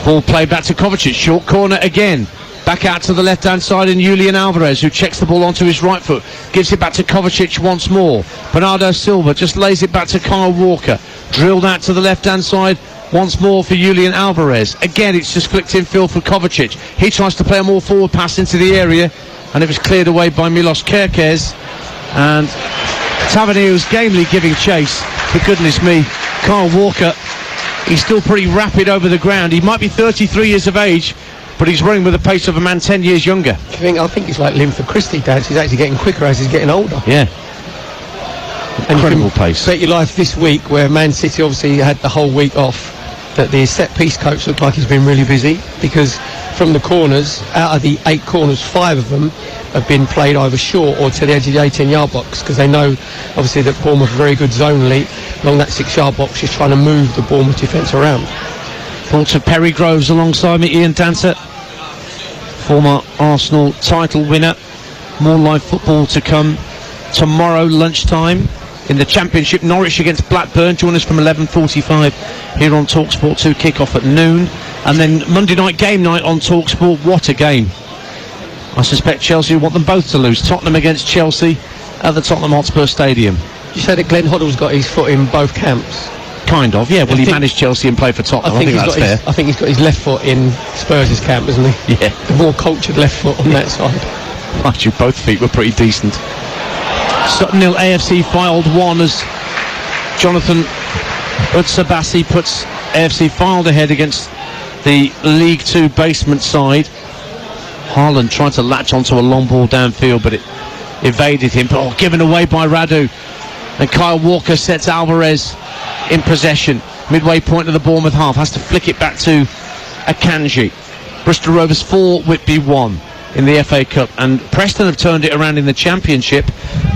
Speaker 1: Ball played back to Kovacic, short corner again. Back out to the left-hand side in Julian Alvarez, who checks the ball onto his right foot. Gives it back to Kovacic once more. Bernardo Silva just lays it back to Kyle Walker. Drilled out to the left-hand side once more for Julian Alvarez. Again, it's just flicked in field for Kovacic. He tries to play a more forward pass into the area, and it was cleared away by Milos Kerkez. And Tavernier was gamely giving chase. For goodness me, Kyle Walker, he's still pretty rapid over the ground. He might be 33 years of age, but he's running with the pace of a man 10 years younger.
Speaker 2: I think he's like Linford Christie, Dance. He's actually getting quicker as he's getting older.
Speaker 1: Yeah. Incredible pace.
Speaker 2: Bet your life this week, where Man City obviously had the whole week off, that the set-piece coach looked like he's been really busy, because from the corners, out of the 8 corners, 5 of them have been played either short or to the edge of the 18-yard box, because they know obviously that Bournemouth are very good zonally along that 6-yard box, just trying to move the Bournemouth defence around.
Speaker 1: Thoughts of Perry Groves alongside me, Ian Dancer, former Arsenal title winner. More live football to come tomorrow lunchtime in the Championship. Norwich against Blackburn. Join us from 11:45 here on TalkSport 2, kick-off at noon. And then Monday night game night on TalkSport. What a game. I suspect Chelsea want them both to lose. Tottenham against Chelsea at the Tottenham Hotspur Stadium.
Speaker 2: You say that Glenn Hoddle's got his foot in both camps?
Speaker 1: Kind of, yeah. Well, he managed Chelsea and played for Tottenham. I think that's fair.
Speaker 2: I think he's got his left foot in Spurs' camp, isn't he?
Speaker 1: Yeah.
Speaker 2: The more cultured left foot on that side.
Speaker 1: Actually, both feet were pretty decent. Sutton nil, AFC Fylde 1 as Jonathan Utsabasi puts AFC Fylde ahead against the League 2 basement side. Haaland tried to latch onto a long ball downfield, but it evaded him. But given away by Radu. And Kyle Walker sets Alvarez in possession. Midway point of the Bournemouth half. Has to flick it back to Akanji. Bristol Rovers 4, Whitby 1 in the FA Cup. And Preston have turned it around in the Championship.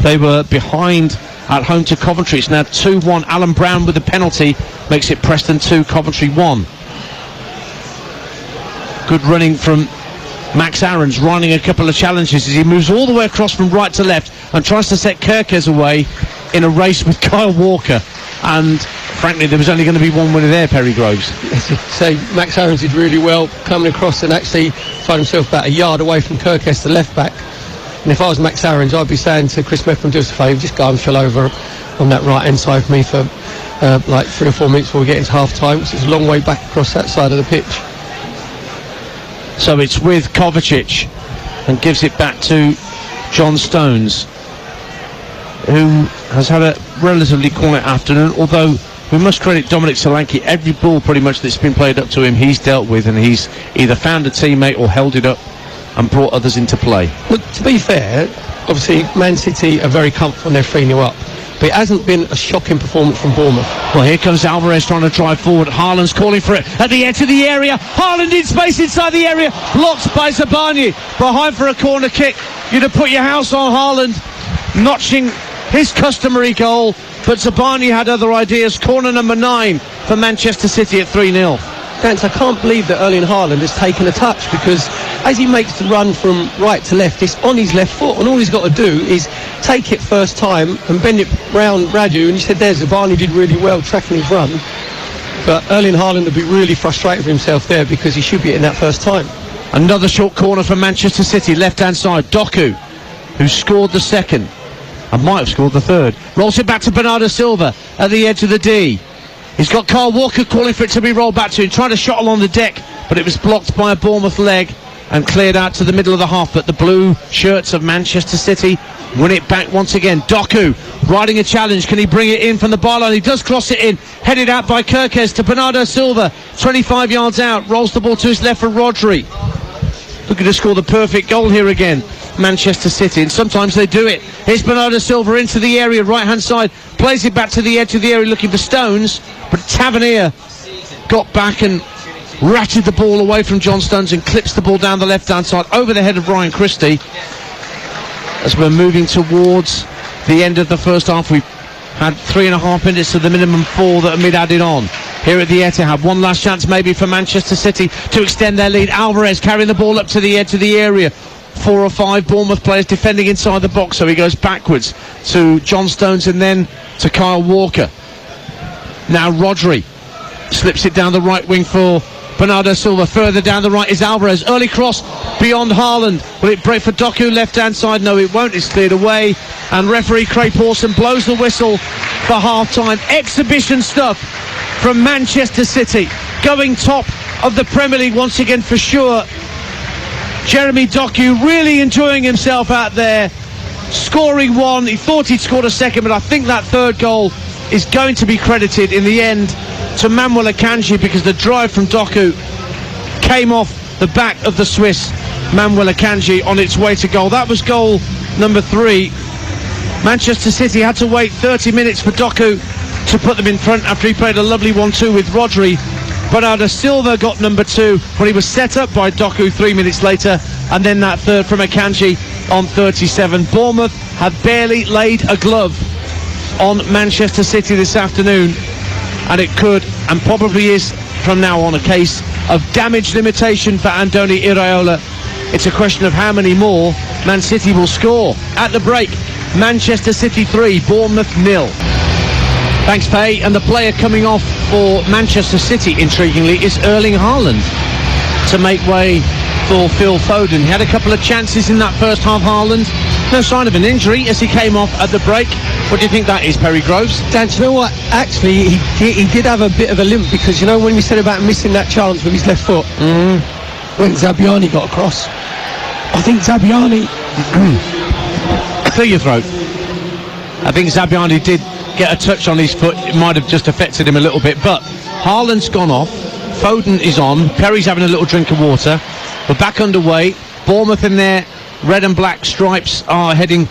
Speaker 1: They were behind at home to Coventry. It's now 2-1. Alan Brown with the penalty makes it Preston 2, Coventry 1. Good running from Max Aarons, running a couple of challenges as he moves all the way across from right to left and tries to set Kerkez away in a race with Kyle Walker. And frankly, there was only going to be one winner there, Perry Groves.
Speaker 2: So Max Aarons did really well coming across and actually found himself about a yard away from Kerkez, the left back. And if I was Max Aarons, I'd be saying to Chris Mepham, do us a favour, just go and fill over on that right hand side for me for like 3 or 4 minutes before we get into half time. So it's a long way back across that side of the pitch.
Speaker 1: So it's with Kovacic and gives it back to John Stones, who has had a relatively quiet afternoon, although we must credit Dominic Solanke. Every ball pretty much that's been played up to him he's dealt with, and he's either found a teammate or held it up and brought others into play.
Speaker 2: Look, to be fair, obviously Man City are very comfortable and they're 3-0 up, but it hasn't been a shocking performance from Bournemouth.
Speaker 1: Well, here comes Alvarez trying to drive forward. Haaland's calling for it at the edge of the area. Haaland in space inside the area, blocked by Zabani. Behind for a corner kick. You'd have put your house on Haaland, notching his customary goal, but Zabani had other ideas. Corner number 9 for Manchester City at 3-0.
Speaker 2: Dance, I can't believe that Erling Haaland has taken a touch, because as he makes the run from right to left, it's on his left foot, and all he's got to do is take it first time and bend it round Radu. And you said there, Zabani did really well tracking his run, but Erling Haaland would be really frustrated with himself there, because he should be hitting that first time.
Speaker 1: Another short corner for Manchester City, left-hand side. Doku, who scored the second and might have scored the third, rolls it back to Bernardo Silva at the edge of the D. He's got Kyle Walker calling for it to be rolled back to him, trying to shot along the deck, but it was blocked by a Bournemouth leg and cleared out to the middle of the half. But the blue shirts of Manchester City win it back once again. Doku riding a challenge. Can he bring it in from the byline? He does cross it in, headed out by Kirkes to Bernardo Silva, 25 yards out, rolls the ball to his left for Rodri. Looking to score the perfect goal here again, Manchester City, and sometimes they do it. Here's Bernardo Silva into the area, right hand side, plays it back to the edge of the area looking for Stones, but Tavernier got back and ratcheted the ball away from John Stones and clips the ball down the left hand side over the head of Ryan Christie. As we're moving towards the end of the first half, we've had 3.5 minutes to the minimum 4 that Amid added on. Here at the Etihad, one last chance maybe for Manchester City to extend their lead. Alvarez carrying the ball up to the edge of the area. 4 or 5 Bournemouth players defending inside the box, so he goes backwards to John Stones and then to Kyle Walker. Now Rodri slips it down the right wing for Bernardo Silva. Further down the right is Alvarez. Early cross beyond Haaland. Will it break for Doku left hand side? No, it won't. It's cleared away, and referee Craig Pawson blows the whistle for half time. Exhibition stuff from Manchester City, going top of the Premier League once again for sure. Jeremy Doku really enjoying himself out there, scoring one. He thought he'd scored a second, but I think that third goal is going to be credited in the end to Manuel Akanji, because the drive from Doku came off the back of the Swiss Manuel Akanji on its way to goal. That was goal number 3. Manchester City had to wait 30 minutes for Doku to put them in front after he played a lovely 1-2 with Rodri. Bernardo Silva got number 2 when he was set up by Doku 3 minutes later, and then that third from Akanji on 37. Bournemouth have barely laid a glove on Manchester City this afternoon, and it could and probably is from now on a case of damage limitation for Andoni Iraola. It's a question of how many more Man City will score. At the break, Manchester City 3, Bournemouth 0. Thanks, Pay. And the player coming off for Manchester City, intriguingly, is Erling Haaland to make way for Phil Foden. He had a couple of chances in that first half, Haaland. No sign of an injury as he came off at the break. What do you think that is, Perry Groves?
Speaker 2: Dan, you know what? Actually, he did have a bit of a limp, because you know when we said about missing that chance with his left foot, when Zabbiani got across, I think Zabbiani...
Speaker 1: Clear your throat. I think Zabbiani did get a touch on his foot. It might have just affected him a little bit, but Haaland's gone off, Foden is on, Perry's having a little drink of water. We're back underway. Bournemouth in their red and black stripes are heading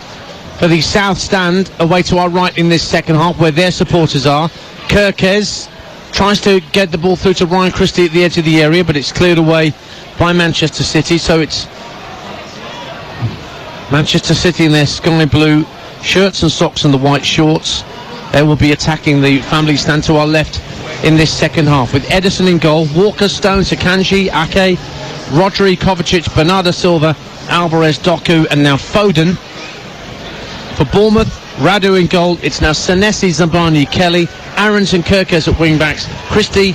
Speaker 1: for the south stand away to our right in this second half, where their supporters are. Kirkes tries to get the ball through to Ryan Christie at the edge of the area, but it's cleared away by Manchester City. So it's Manchester City in their sky blue shirts and socks and the white shorts. They will be attacking the family stand to our left in this second half, with Ederson in goal, Walker, Stones, Akanji, Ake, Rodri, Kovacic, Bernardo Silva, Alvarez, Doku, and now Foden. For Bournemouth, Radu in goal. It's now Senesi, Zabani, Kelly, Aarons and Kirkes at wing backs, Christie,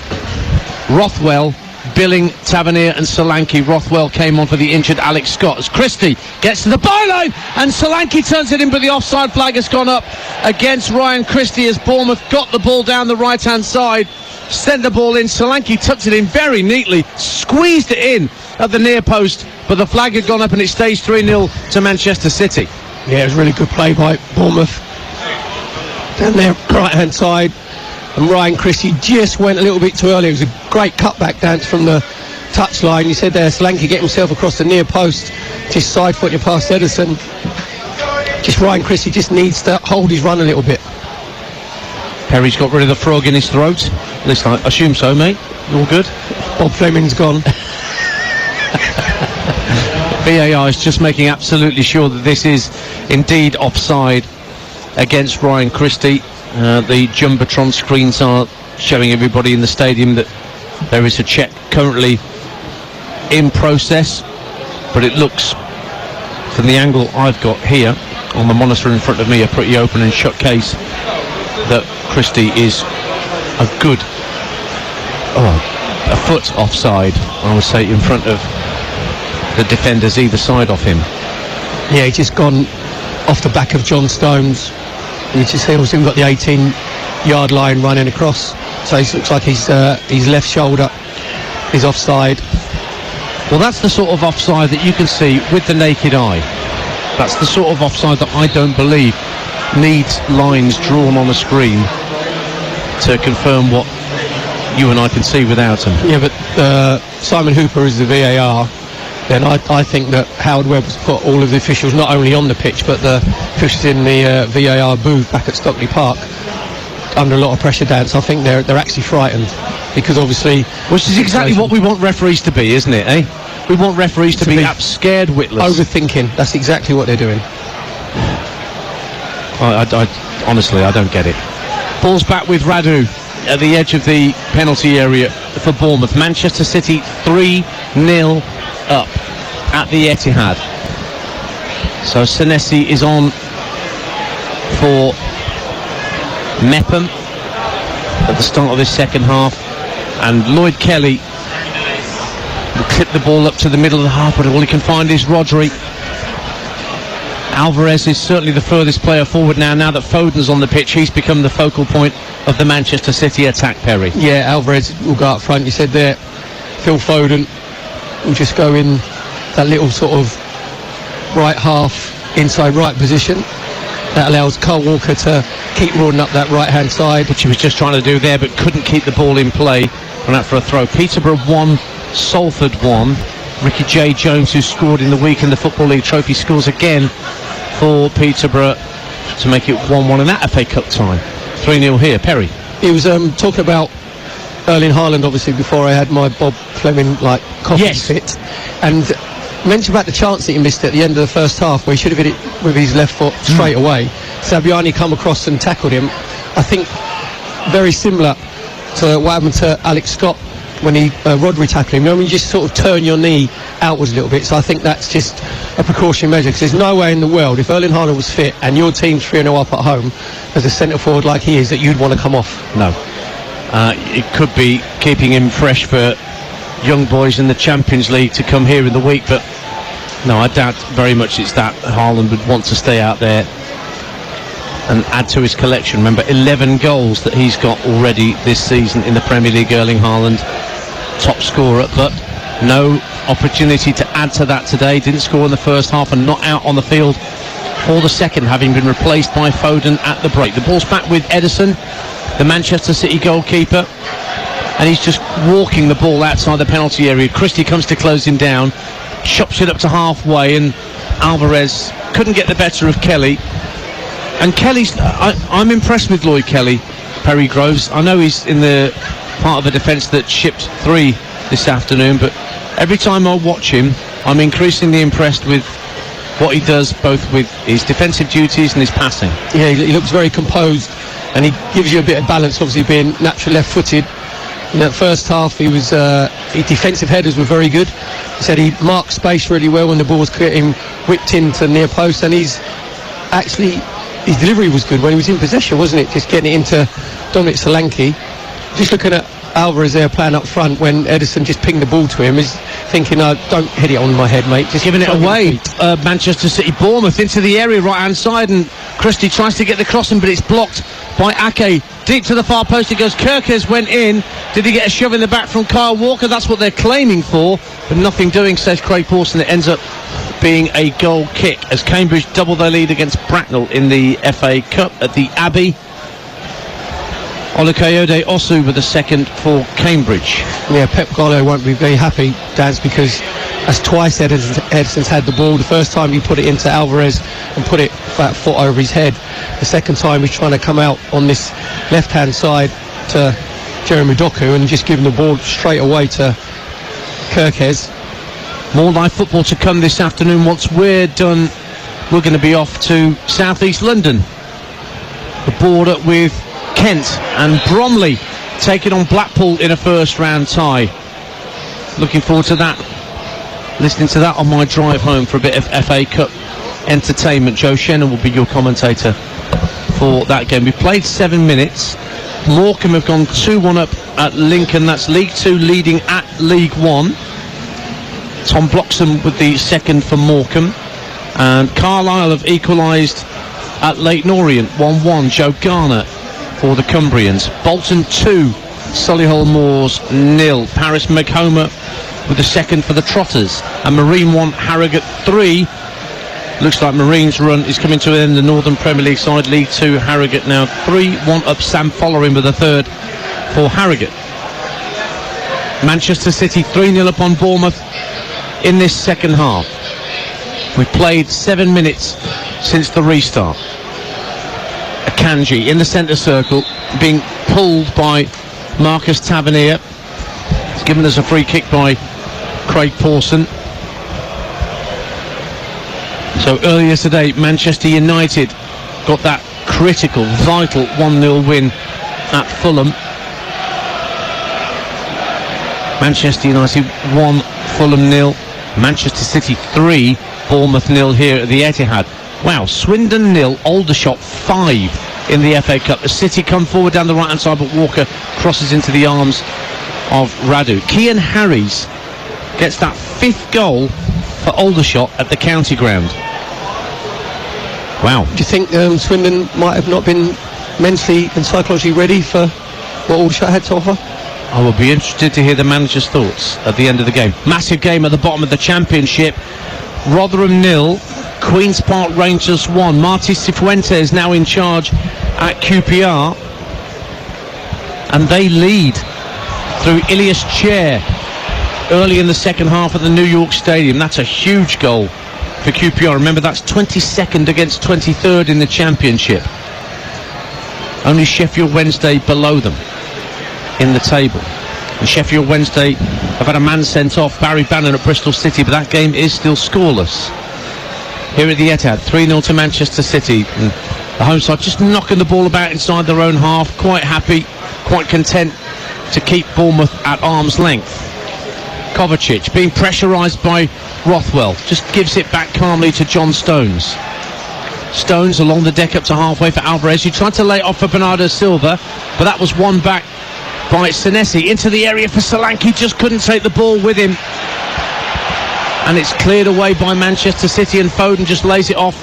Speaker 1: Rothwell, Billing, Tavernier and Solanke. Rothwell came on for the injured Alex Scott as Christie gets to the byline and Solanke turns it in, but the offside flag has gone up against Ryan Christie as Bournemouth got the ball down the right hand side, sent the ball in. Solanke tucked it in very neatly, squeezed it in at the near post, but the flag had gone up and it stays 3-0 to Manchester City.
Speaker 2: Yeah, it was a really good play by Bournemouth down their right hand side, and Ryan Christie just went a little bit too early. It was a great cutback dance from the touchline. You said there, Solanke get himself across the near post, just side footing past Ederson. Just Ryan Christie just needs to hold his run a little bit.
Speaker 1: Perry's got rid of the frog in his throat. At least I assume so, mate. All good?
Speaker 2: Bob Fleming's gone.
Speaker 1: VAR is just making absolutely sure that this is indeed offside. against Ryan Christie. The Jumbotron screens are showing everybody in the stadium that there is a check currently in process, but it looks, from the angle I've got here on the monitor in front of me, a pretty open and shut case, that Christie is a foot offside, I would say, in front of the defenders either side of him.
Speaker 2: Yeah, he's just gone off the back of John Stones. You just see also we've got the 18-yard line running across, so it looks like his left shoulder is offside.
Speaker 1: Well, that's the sort of offside that you can see with the naked eye. That's the sort of offside that I don't believe needs lines drawn on a screen to confirm what you and I can see without them.
Speaker 2: Yeah, but Simon Hooper is the VAR. Then I think that Howard Webb has put all of the officials not only on the pitch but the officials in the VAR booth back at Stockley Park under a lot of pressure, Dance. I think they're actually frightened because obviously...
Speaker 1: Which is exactly what we want referees to be, isn't it, eh? We want referees to be scared witless.
Speaker 2: Overthinking. That's exactly what they're doing.
Speaker 1: I honestly, I don't get it. Ball's back with Radu at the edge of the penalty area for Bournemouth. Manchester City 3-0 up at the Etihad. So Senesi is on for Mepham at the start of this second half, and Lloyd Kelly will clip the ball up to the middle of the half, but all he can find is Rodri. Alvarez is certainly the furthest player forward now that Foden's on the pitch. He's become the focal point of the Manchester City attack, Perry.
Speaker 2: Yeah, Alvarez will go up front. You said there, Phil Foden will just go in that little sort of right half, inside right position. That allows Kyle Walker to keep rolling up that right-hand side.
Speaker 1: Which he was just trying to do there, but couldn't keep the ball in play. Went out for a throw. Peterborough 1, Salford 1. Ricky J. Jones, who scored in the week in the Football League Trophy, scores again for Peterborough to make it 1-1 in that FA Cup time. 3-0 here. Perry.
Speaker 2: He was talking about Erling Haaland, obviously, before I had my Bob Fleming coffee fit, and mentioned about the chance that he missed at the end of the first half where he should have hit it with his left foot straight away. Saviani come across and tackled him. I think very similar to what happened to Alex Scott when Rodri tackled him. You know, when you just sort of turn your knee outwards a little bit. So I think that's just a precautionary measure, because there's no way in the world, if Erling Haaland was fit and your team's 3-0 up at home as a centre forward like he is, that you'd want to come off.
Speaker 1: No. It could be keeping him fresh for young boys in the Champions League to come here in the week, but no, I doubt very much it's that. Haaland would want to stay out there and add to his collection. Remember, 11 goals that he's got already this season in the Premier League. Erling Haaland, top scorer, but no opportunity to add to that today. Didn't score in the first half and not out on the field for the second, having been replaced by Foden at the break. The ball's back with Ederson, the Manchester City goalkeeper, and he's just walking the ball outside the penalty area. Christie comes to close him down, chops it up to halfway, and Alvarez couldn't get the better of Kelly. And Kelly's, I'm impressed with Lloyd Kelly, Perry Groves. I know he's in the part of the defence that shipped 3 this afternoon, but every time I watch him, I'm increasingly impressed with what he does, both with his defensive duties and his passing.
Speaker 2: Yeah, he looks very composed, and he gives you a bit of balance, obviously being naturally left-footed. In that first half, his defensive headers were very good. He said he marked space really well when the ball was getting whipped into near post, and his delivery was good when he was in possession, wasn't it? Just getting it into Dominic Solanke. Just looking at Alvarez there playing up front when Ederson just pinged the ball to him, is thinking, don't hit it on my head, mate. Just
Speaker 1: giving it away. Manchester City, Bournemouth into the area, right-hand side, and Christie tries to get the crossing, but it's blocked by Ake. Deep to the far post it goes. Kirkes went in. Did he get a shove in the back from Kyle Walker? That's what they're claiming for, but nothing doing, says Craig Pawson. It ends up being a goal kick as Cambridge double their lead against Bracknell in the FA Cup at the Abbey. Olukayode Osu with the second for Cambridge.
Speaker 2: Yeah, Pep Guardiola won't be very happy, Daz, because that's twice Ederson's had the ball. The first time he put it into Alvarez and put it about a foot over his head. The second time he's trying to come out on this left-hand side to Jeremy Doku and just giving the ball straight away to Kirkes.
Speaker 1: More live football to come this afternoon. Once we're done, we're going to be off to South East London the border with Kent, and Bromley taking on Blackpool in a first round tie. Looking forward to that. Listening to that on my drive home for a bit of FA Cup entertainment. Joe Shannon will be your commentator for that game. We've played 7 minutes. Morecambe have gone 2-1 up at Lincoln. That's League 2 leading at League 1. Tom Bloxham with the second for Morecambe. And Carlisle have equalised at Leyton Orient 1-1. Joe Garner for the Cumbrians. Bolton 2, Solihull Moors 0. Paris Maghoma with the second for the Trotters. And Marine 1, Harrogate 3. Looks like Marine's run is coming to an end. The Northern Premier League side, League 2, Harrogate now 3-1 up. Sam Follering with the third for Harrogate. Manchester City 3-0 up on Bournemouth in this second half. We've played 7 minutes since the restart. Akanji in the centre circle, being pulled by Marcus Tavernier. It's given us a free kick by Craig Pawson. So earlier today, Manchester United got that critical, vital 1-0 win at Fulham. Manchester United 1, Fulham 0. Manchester City 3, Bournemouth 0 here at the Etihad. Wow, Swindon 0, Aldershot 5 in the FA Cup. The City come forward down the right hand side, but Walker crosses into the arms of Radu. Kean Harries gets that 5th goal for Aldershot at the county ground. Wow.
Speaker 2: Do you think Swindon might have not been mentally and psychologically ready for what Aldershot had to offer?
Speaker 1: I will be interested to hear the manager's thoughts at the end of the game. Massive game at the bottom of the Championship. Rotherham 0, Queen's Park Rangers 1. Martí Cifuentes now in charge at QPR, and they lead through Ilias Chair early in the second half at the New York Stadium. That's a huge goal for QPR. Remember, that's 22nd against 23rd in the Championship. Only Sheffield Wednesday below them in the table. And Sheffield Wednesday have had a man sent off, Barry Bannon at Bristol City, but that game is still scoreless. Here at the Etihad, 3-0 to Manchester City. And the home side just knocking the ball about inside their own half, quite happy, quite content to keep Bournemouth at arm's length. Kovacic being pressurised by Rothwell, just gives it back calmly to John Stones. Stones along the deck up to halfway for Alvarez, who tried to lay it off for Bernardo Silva, but that was won back by Senesi. Into the area for Solanke, just couldn't take the ball with him. And it's cleared away by Manchester City, and Foden just lays it off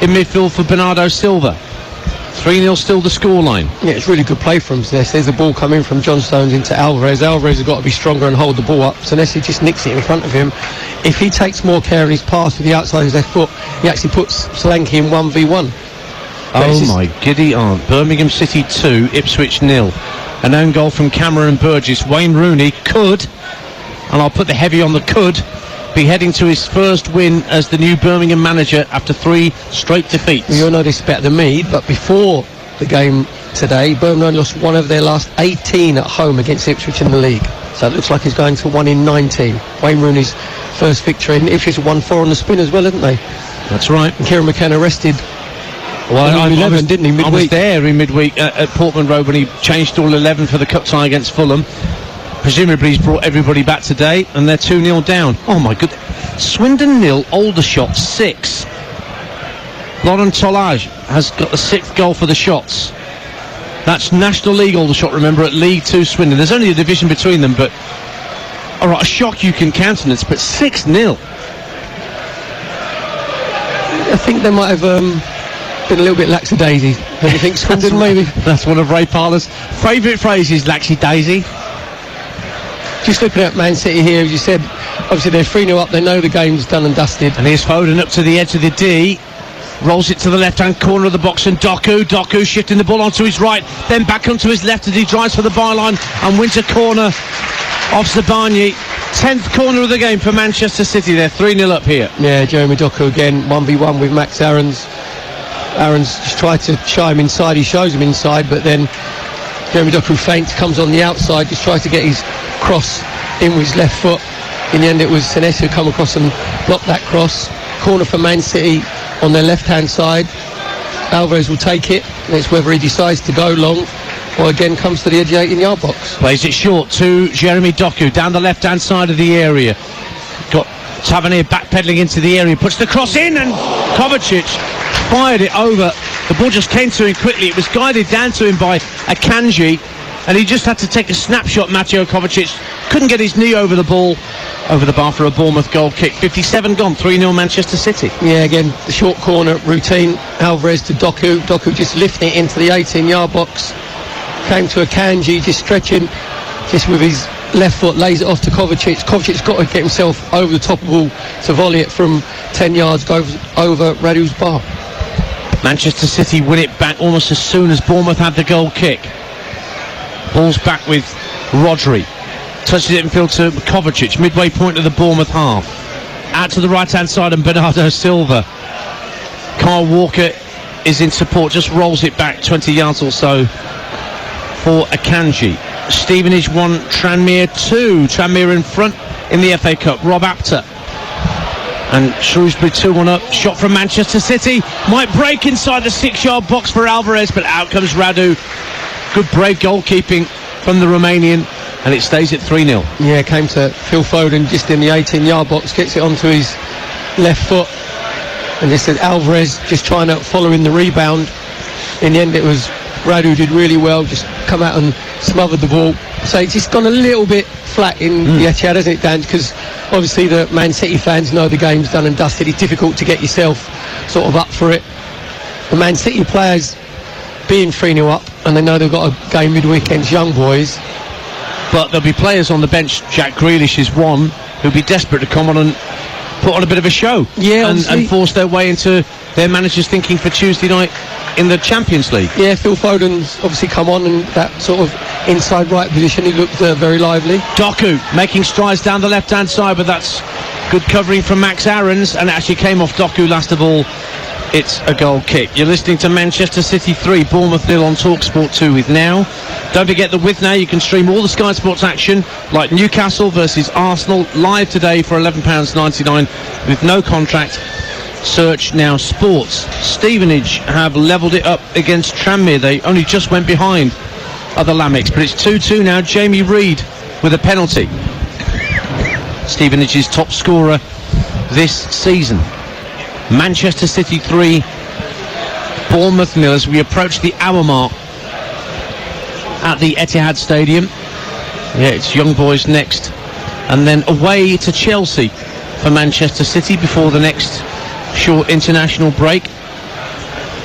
Speaker 1: in midfield for Bernardo Silva. 3-0 still the scoreline. Yeah, it's really good play from Senesi. There's the ball coming from John Stones into Alvarez. Alvarez has got to be stronger and hold the ball up. Senesi just nicks it in front of him. If he takes more care in his pass with the outside of his left foot, he actually puts Solanke in 1v1. Oh my giddy aunt. Birmingham City 2, Ipswich 0. An own goal from Cameron Burgess. Wayne Rooney could, and I'll put the heavy on the could, be heading to his first win as the new Birmingham manager after 3 straight defeats.
Speaker 2: You'll know this better than me, but before the game today, Birmingham lost one of their last 18 at home against Ipswich in the league. So it looks like he's going to 1 in 19. Wayne Rooney's first victory, and Ipswich won 4 on the spin as well, haven't they?
Speaker 1: That's right.
Speaker 2: And Kieran McKenna rested.
Speaker 1: Well, I was,
Speaker 2: didn't he, midweek?
Speaker 1: I was there in midweek at Portman Road when he changed all 11 for the cup tie against Fulham. Presumably he's brought everybody back today, and they're 2-0 down. Oh my goodness. Swindon 0, Aldershot 6. Laurent Tolage has got the 6th goal for the Shots. That's National League Aldershot, remember, at League 2 Swindon. There's only a division between them, but alright, a shock you can countenance, but 6-0.
Speaker 2: I think they might have been a little bit lackadaisy. Don't you think, Swindon, maybe?
Speaker 1: That's one of Ray Parler's favourite phrases, laxy-daisy.
Speaker 2: Just looking at Man City here, as you said, obviously they're 3-0 up, they know the game's done and dusted.
Speaker 1: And here's Foden up to the edge of the D, rolls it to the left-hand corner of the box, and Doku shifting the ball onto his right, then back onto his left as he drives for the byline and wins a corner off Zabarnyi. 10th corner of the game for Manchester City. They're 3-0 up here.
Speaker 2: Yeah, Jeremy Doku again, 1v1 with Max Aarons. Aarons just tried to shy him inside, he shows him inside, but then Jeremy Doku feints, comes on the outside, just tries to get his cross in with his left foot. In the end it was Senesi who come across and blocked that cross. Corner for Man City on their left hand side. Alvarez will take it, and it's whether he decides to go long or again comes to the edge of the 18-yard box.
Speaker 1: Plays it short to Jeremy Doku down the left-hand side of the area. Got Tavernier backpedaling into the area, puts the cross in, and Kovacic fired it over. The ball just came to him quickly. It was guided down to him by Akanji, and he just had to take a snapshot. Mateo Kovacic couldn't get his knee over the ball, over the bar for a Bournemouth goal kick. 57 gone, 3-0 Manchester City.
Speaker 2: Yeah, again, the short corner routine. Alvarez to Doku. Doku just lifting it into the 18-yard box. Came to Akanji, just stretching, just with his left foot, lays it off to Kovacic. Kovacic's got to get himself over the top of the ball to volley it from 10 yards over Radu's bar.
Speaker 1: Manchester City win it back almost as soon as Bournemouth had the goal kick. Ball's back with Rodri. Touches it in field to Kovacic, midway point of the Bournemouth half. Out to the right-hand side, and Bernardo Silva. Kyle Walker is in support, just rolls it back 20 yards or so for Akanji. Stevenage 1, Tranmere 2. Tranmere in front in the FA Cup. Rob Apter. And Shrewsbury 2-1 up. Shot from Manchester City. Might break inside the 6-yard box for Alvarez, but out comes Radu. Good brave goalkeeping from the Romanian, and it stays at 3-0.
Speaker 2: Yeah, came to Phil Foden just in the 18-yard box, gets it onto his left foot, and just said Alvarez just trying to follow in the rebound. In the end, it was Radu did really well, just come out and smothered the ball. So it's just gone a little bit flat in the Etihad, hasn't it, Dan? Because obviously the Man City fans know the game's done and dusted. It's difficult to get yourself sort of up for it. The Man City players being 3-0 up, and they know they've got a game midweek against young boys.
Speaker 1: But there'll be players on the bench. Jack Grealish is one who'll be desperate to come on and put on a bit of a show, and force their way into their managers' thinking for Tuesday night in the Champions League.
Speaker 2: Yeah, Phil Foden's obviously come on in that sort of inside right position. He looked very lively.
Speaker 1: Doku making strides down the left-hand side, but that's good covering from Max Aarons, and it actually came off Doku last of all. It's a goal kick. You're listening to Manchester City 3, Bournemouth 0 on TalkSport 2 with Now. Don't forget that with Now you can stream all the Sky Sports action, like Newcastle versus Arsenal, live today for £11.99 with no contract. Search Now Sports. Stevenage have levelled it up against Tranmere. They only just went behind other Lamix, but it's 2-2 now. Jamie Reid with a penalty. Stevenage's top scorer this season. Manchester City 3, Bournemouth 0 as we approach the hour mark at the Etihad Stadium. Yeah, it's young boys next, and then away to Chelsea for Manchester City before the next short international break,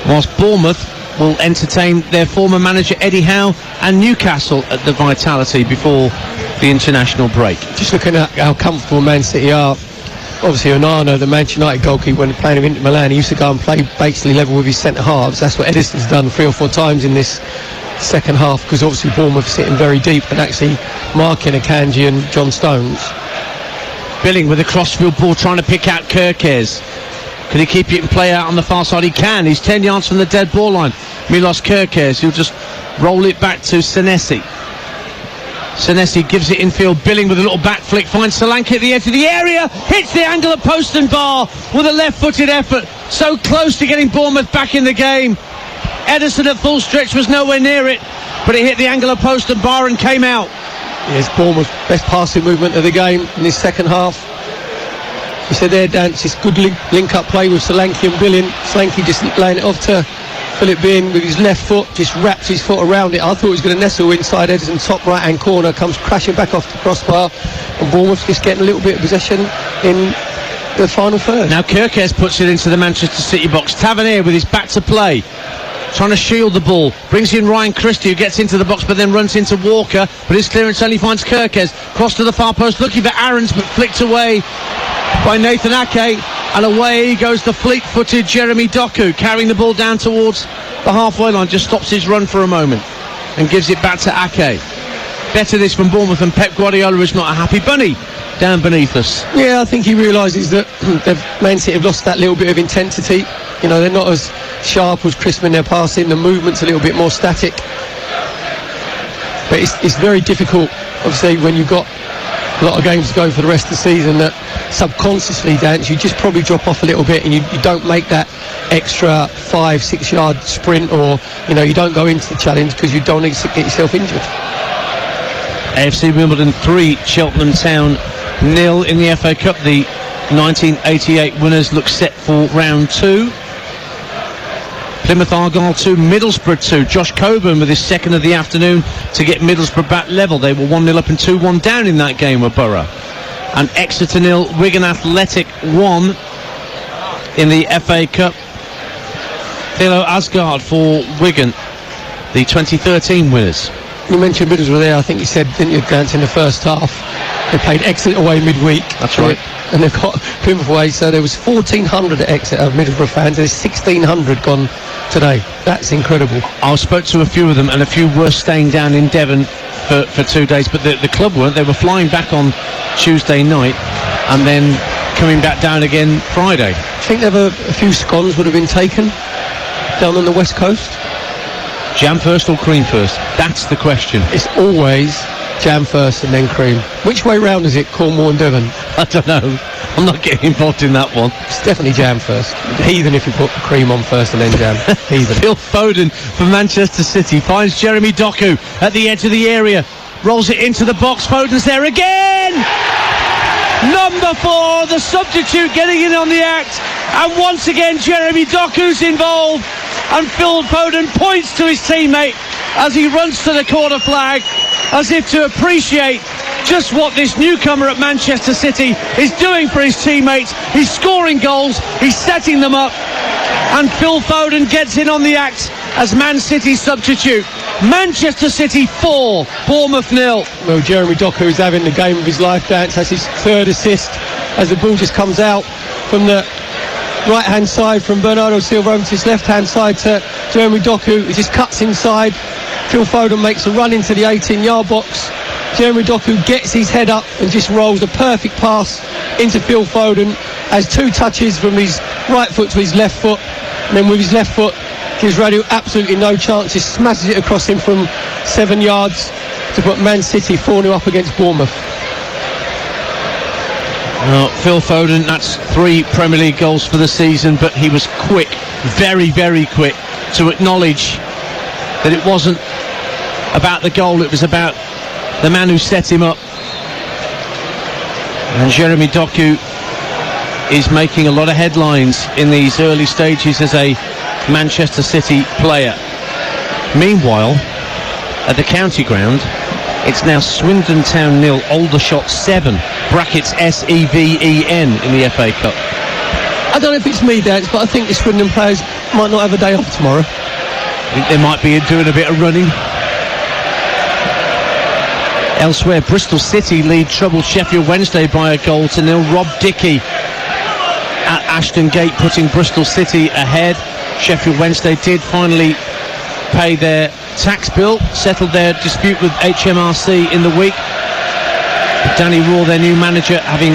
Speaker 1: whilst Bournemouth will entertain their former manager Eddie Howe and Newcastle at the Vitality before the international break.
Speaker 2: Just looking at how comfortable Man City are. Obviously Onana, the Manchester United goalkeeper, when playing him into Milan, he used to go and play basically level with his centre halves. That's what Edison's done 3 or 4 times in this second half, because obviously Bournemouth are sitting very deep and actually marking Akanji and John Stones.
Speaker 1: Billing with a crossfield ball trying to pick out Kerkez. Can he keep it and play out on the far side? He can. He's 10 yards from the dead ball line. Milos Kerkez, he'll just roll it back to Senesi. Senesi gives it infield. Billing with a little back flick, finds Solanke at the edge of the area, hits the angle of post and bar with a left-footed effort. So close to getting Bournemouth back in the game. Edison at full stretch was nowhere near it, but it hit the angle of post and bar and came out.
Speaker 2: Yes, Bournemouth's best passing movement of the game in this second half. You said there, Dan, it's good link-up play with Solanke and Billing. Solanke just laying it off to Philip Bean with his left foot, just wraps his foot around it. I thought he was going to nestle inside Edison's top right-hand corner, comes crashing back off the crossbar, and Bournemouth just getting a little bit of possession in the final third.
Speaker 1: Now Kerkez puts it into the Manchester City box. Tavernier with his back to play, trying to shield the ball, brings in Ryan Christie, who gets into the box but then runs into Walker, but his clearance only finds Kerkez. Cross to the far post, looking for Aarons, but flicked away by Nathan Ake, and away goes the fleet-footed Jeremy Doku, carrying the ball down towards the halfway line, just stops his run for a moment and gives it back to Ake. Better this from Bournemouth, and Pep Guardiola is not a happy bunny down beneath us.
Speaker 2: Yeah, I think he realises that Man City have lost that little bit of intensity. You know, they're not as sharp as crisp in their passing, the movement's a little bit more static, but it's very difficult obviously when you've got a lot of games to go for the rest of the season that subconsciously, Dance, you just probably drop off a little bit and you don't make that extra 5-6 yard sprint, or you don't go into the challenge because you don't need to get yourself injured.
Speaker 1: AFC Wimbledon 3, Cheltenham Town 0 in the FA Cup. The 1988 winners look set for round 2. Plymouth Argyle 2, Middlesbrough 2. Josh Coburn with his second of the afternoon to get Middlesbrough back level. They were 1-0 up and 2-1 down in that game with Borough. And Exeter 0, Wigan Athletic 1 in the FA Cup. Thilo Asgard for Wigan, the 2013 winners.
Speaker 2: You mentioned Middlesbrough there, I think you said, didn't you, Gant, in the first half. They played Exeter away midweek.
Speaker 1: That's right.
Speaker 2: And they've got Plymouth away, so there was 1,400 at Exeter Middlesbrough fans. There's 1,600 gone today. That's incredible.
Speaker 1: I spoke to a few of them, and a few were staying down in Devon for 2 days, but the club weren't. They were flying back on Tuesday night and then coming back down again Friday.
Speaker 2: Do you think there were a few scones would have been taken down on the west coast?
Speaker 1: Jam first or cream first? That's the question.
Speaker 2: It's always jam first and then cream. Which way round is it, Cornwall and Devon?
Speaker 1: I don't know. I'm not getting involved in that one.
Speaker 2: It's definitely jam first. Heathen if you put the cream on first and then jam. Heathen.
Speaker 1: Phil Foden for Manchester City finds Jeremy Doku at the edge of the area. Rolls it into the box. Foden's there again! Number 4, the substitute, getting in on the act. And once again, Jeremy Doku's involved. And Phil Foden points to his teammate as he runs to the corner flag, as if to appreciate just what this newcomer at Manchester City is doing for his teammates. He's scoring goals, he's setting them up, and Phil Foden gets in on the act as Man City substitute. Manchester City 4, Bournemouth 0.
Speaker 2: Well, Jeremy Doku is having the game of his life, Dance. That's his 3rd assist as the ball just comes out from the right-hand side from Bernardo Silva over to his left-hand side to Jeremy Doku. He just cuts inside. Phil Foden makes a run into the 18-yard box. Jeremy Doku gets his head up and just rolls a perfect pass into Phil Foden. Has 2 touches from his right foot to his left foot, and then with his left foot gives Radio absolutely no chance. Just smashes it across him from 7 yards to put Man City 4-0 up against Bournemouth.
Speaker 1: Well, Phil Foden, that's 3 Premier League goals for the season, but he was quick, very, very quick, to acknowledge that it wasn't about the goal, it was about the man who set him up. And Jeremy Doku is making a lot of headlines in these early stages as a Manchester City player. Meanwhile, at the county ground, it's now Swindon Town 0, Aldershot 7, brackets SEVEN in the FA Cup.
Speaker 2: I don't know if it's me, Dance, but I think the Swindon players might not have a day off tomorrow.
Speaker 1: I think they might be doing a bit of running. Elsewhere, Bristol City lead troubled Sheffield Wednesday by 1-0. Rob Dickey at Ashton Gate putting Bristol City ahead. Sheffield Wednesday did finally pay their tax bill, settled their dispute with HMRC in the week. Danny Raw, their new manager, having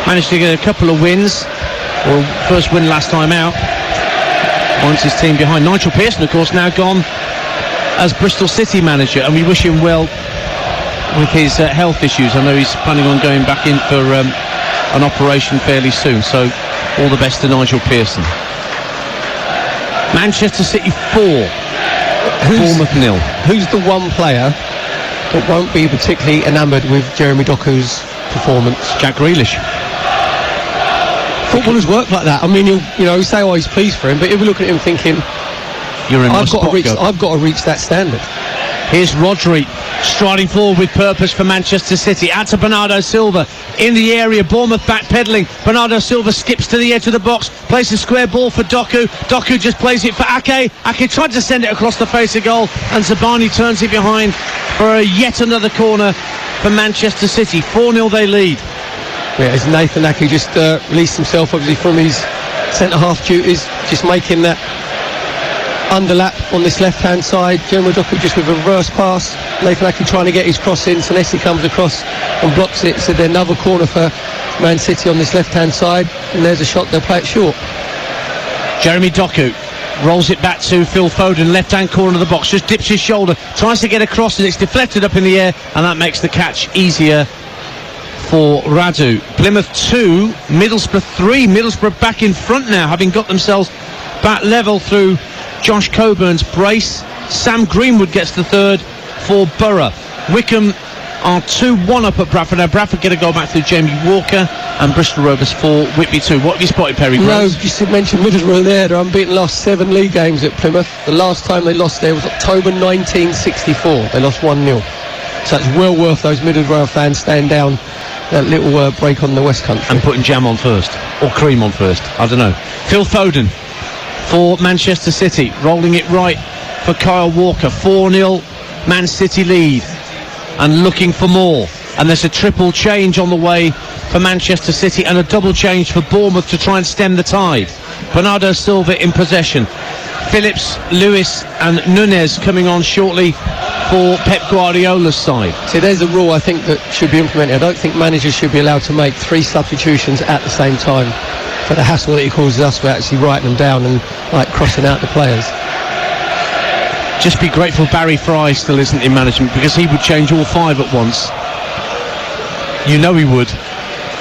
Speaker 1: managed to get a couple of wins, or first win last time out, points his team behind. Nigel Pearson, of course, now gone as Bristol City manager, and we wish him well with his health issues. I know he's planning on going back in for an operation fairly soon, so all the best to Nigel Pearson. Manchester City 4, Bournemouth 0.
Speaker 2: Who's the one player that won't be particularly enamoured with Jeremy Doku's performance?
Speaker 1: Jack Grealish.
Speaker 2: Footballers work like that. I mean, you say, oh, he's pleased for him, but he'll be looking at him thinking, I've got to reach that standard.
Speaker 1: Here's Rodri striding forward with purpose for Manchester City. Out to Bernardo Silva in the area. Bournemouth backpedaling. Bernardo Silva skips to the edge of the box, plays a square ball for Doku. Doku just plays it for Ake. Ake tried to send it across the face of goal, and Zabani turns it behind for yet another corner for Manchester City. 4-0 they lead.
Speaker 2: Yeah, as Nathan Ake just released himself obviously from his centre-half duties, just making that underlap on this left-hand side. Jeremy Doku just with a reverse pass. Nathan Ake trying to get his cross in. Senesi comes across and blocks it. So there's another corner for Man City on this left-hand side. And there's a shot, they'll play it short.
Speaker 1: Jeremy Doku rolls it back to Phil Foden, left-hand corner of the box, just dips his shoulder, tries to get across, and it's deflected up in the air, and that makes the catch easier for Radu. Plymouth 2, Middlesbrough 3. Middlesbrough back in front now, having got themselves back level through Josh Coburn's brace. Sam Greenwood gets the third for Borough. Wycombe are 2-1 up at Bradford. Now Bradford get a goal back through Jamie Walker, and Bristol Rovers 4, Whitby 2. What have you spotted, Perry?
Speaker 2: No, just to mention Middlesbrough there. They're unbeaten last 7 league games at Plymouth. The last time they lost there was October 1964. They lost 1-0. So it's well worth those Middlesbrough fans staying down that little break on the West Country.
Speaker 1: And putting jam on first, or cream on first, I don't know. Phil Foden for Manchester City, rolling it right for Kyle Walker. 4-0 Man City lead, and looking for more. And there's a triple change on the way for Manchester City, and a double change for Bournemouth to try and stem the tide. Bernardo Silva in possession. Phillips, Lewis and Nunez coming on shortly for Pep Guardiola's side.
Speaker 2: See, there's a rule I think that should be implemented. I don't think managers should be allowed to make 3 substitutions at the same time, for the hassle that it causes us for actually writing them down and like crossing out the players.
Speaker 1: Just be grateful Barry Fry still isn't in management, because he would change all 5 at once. You know he would.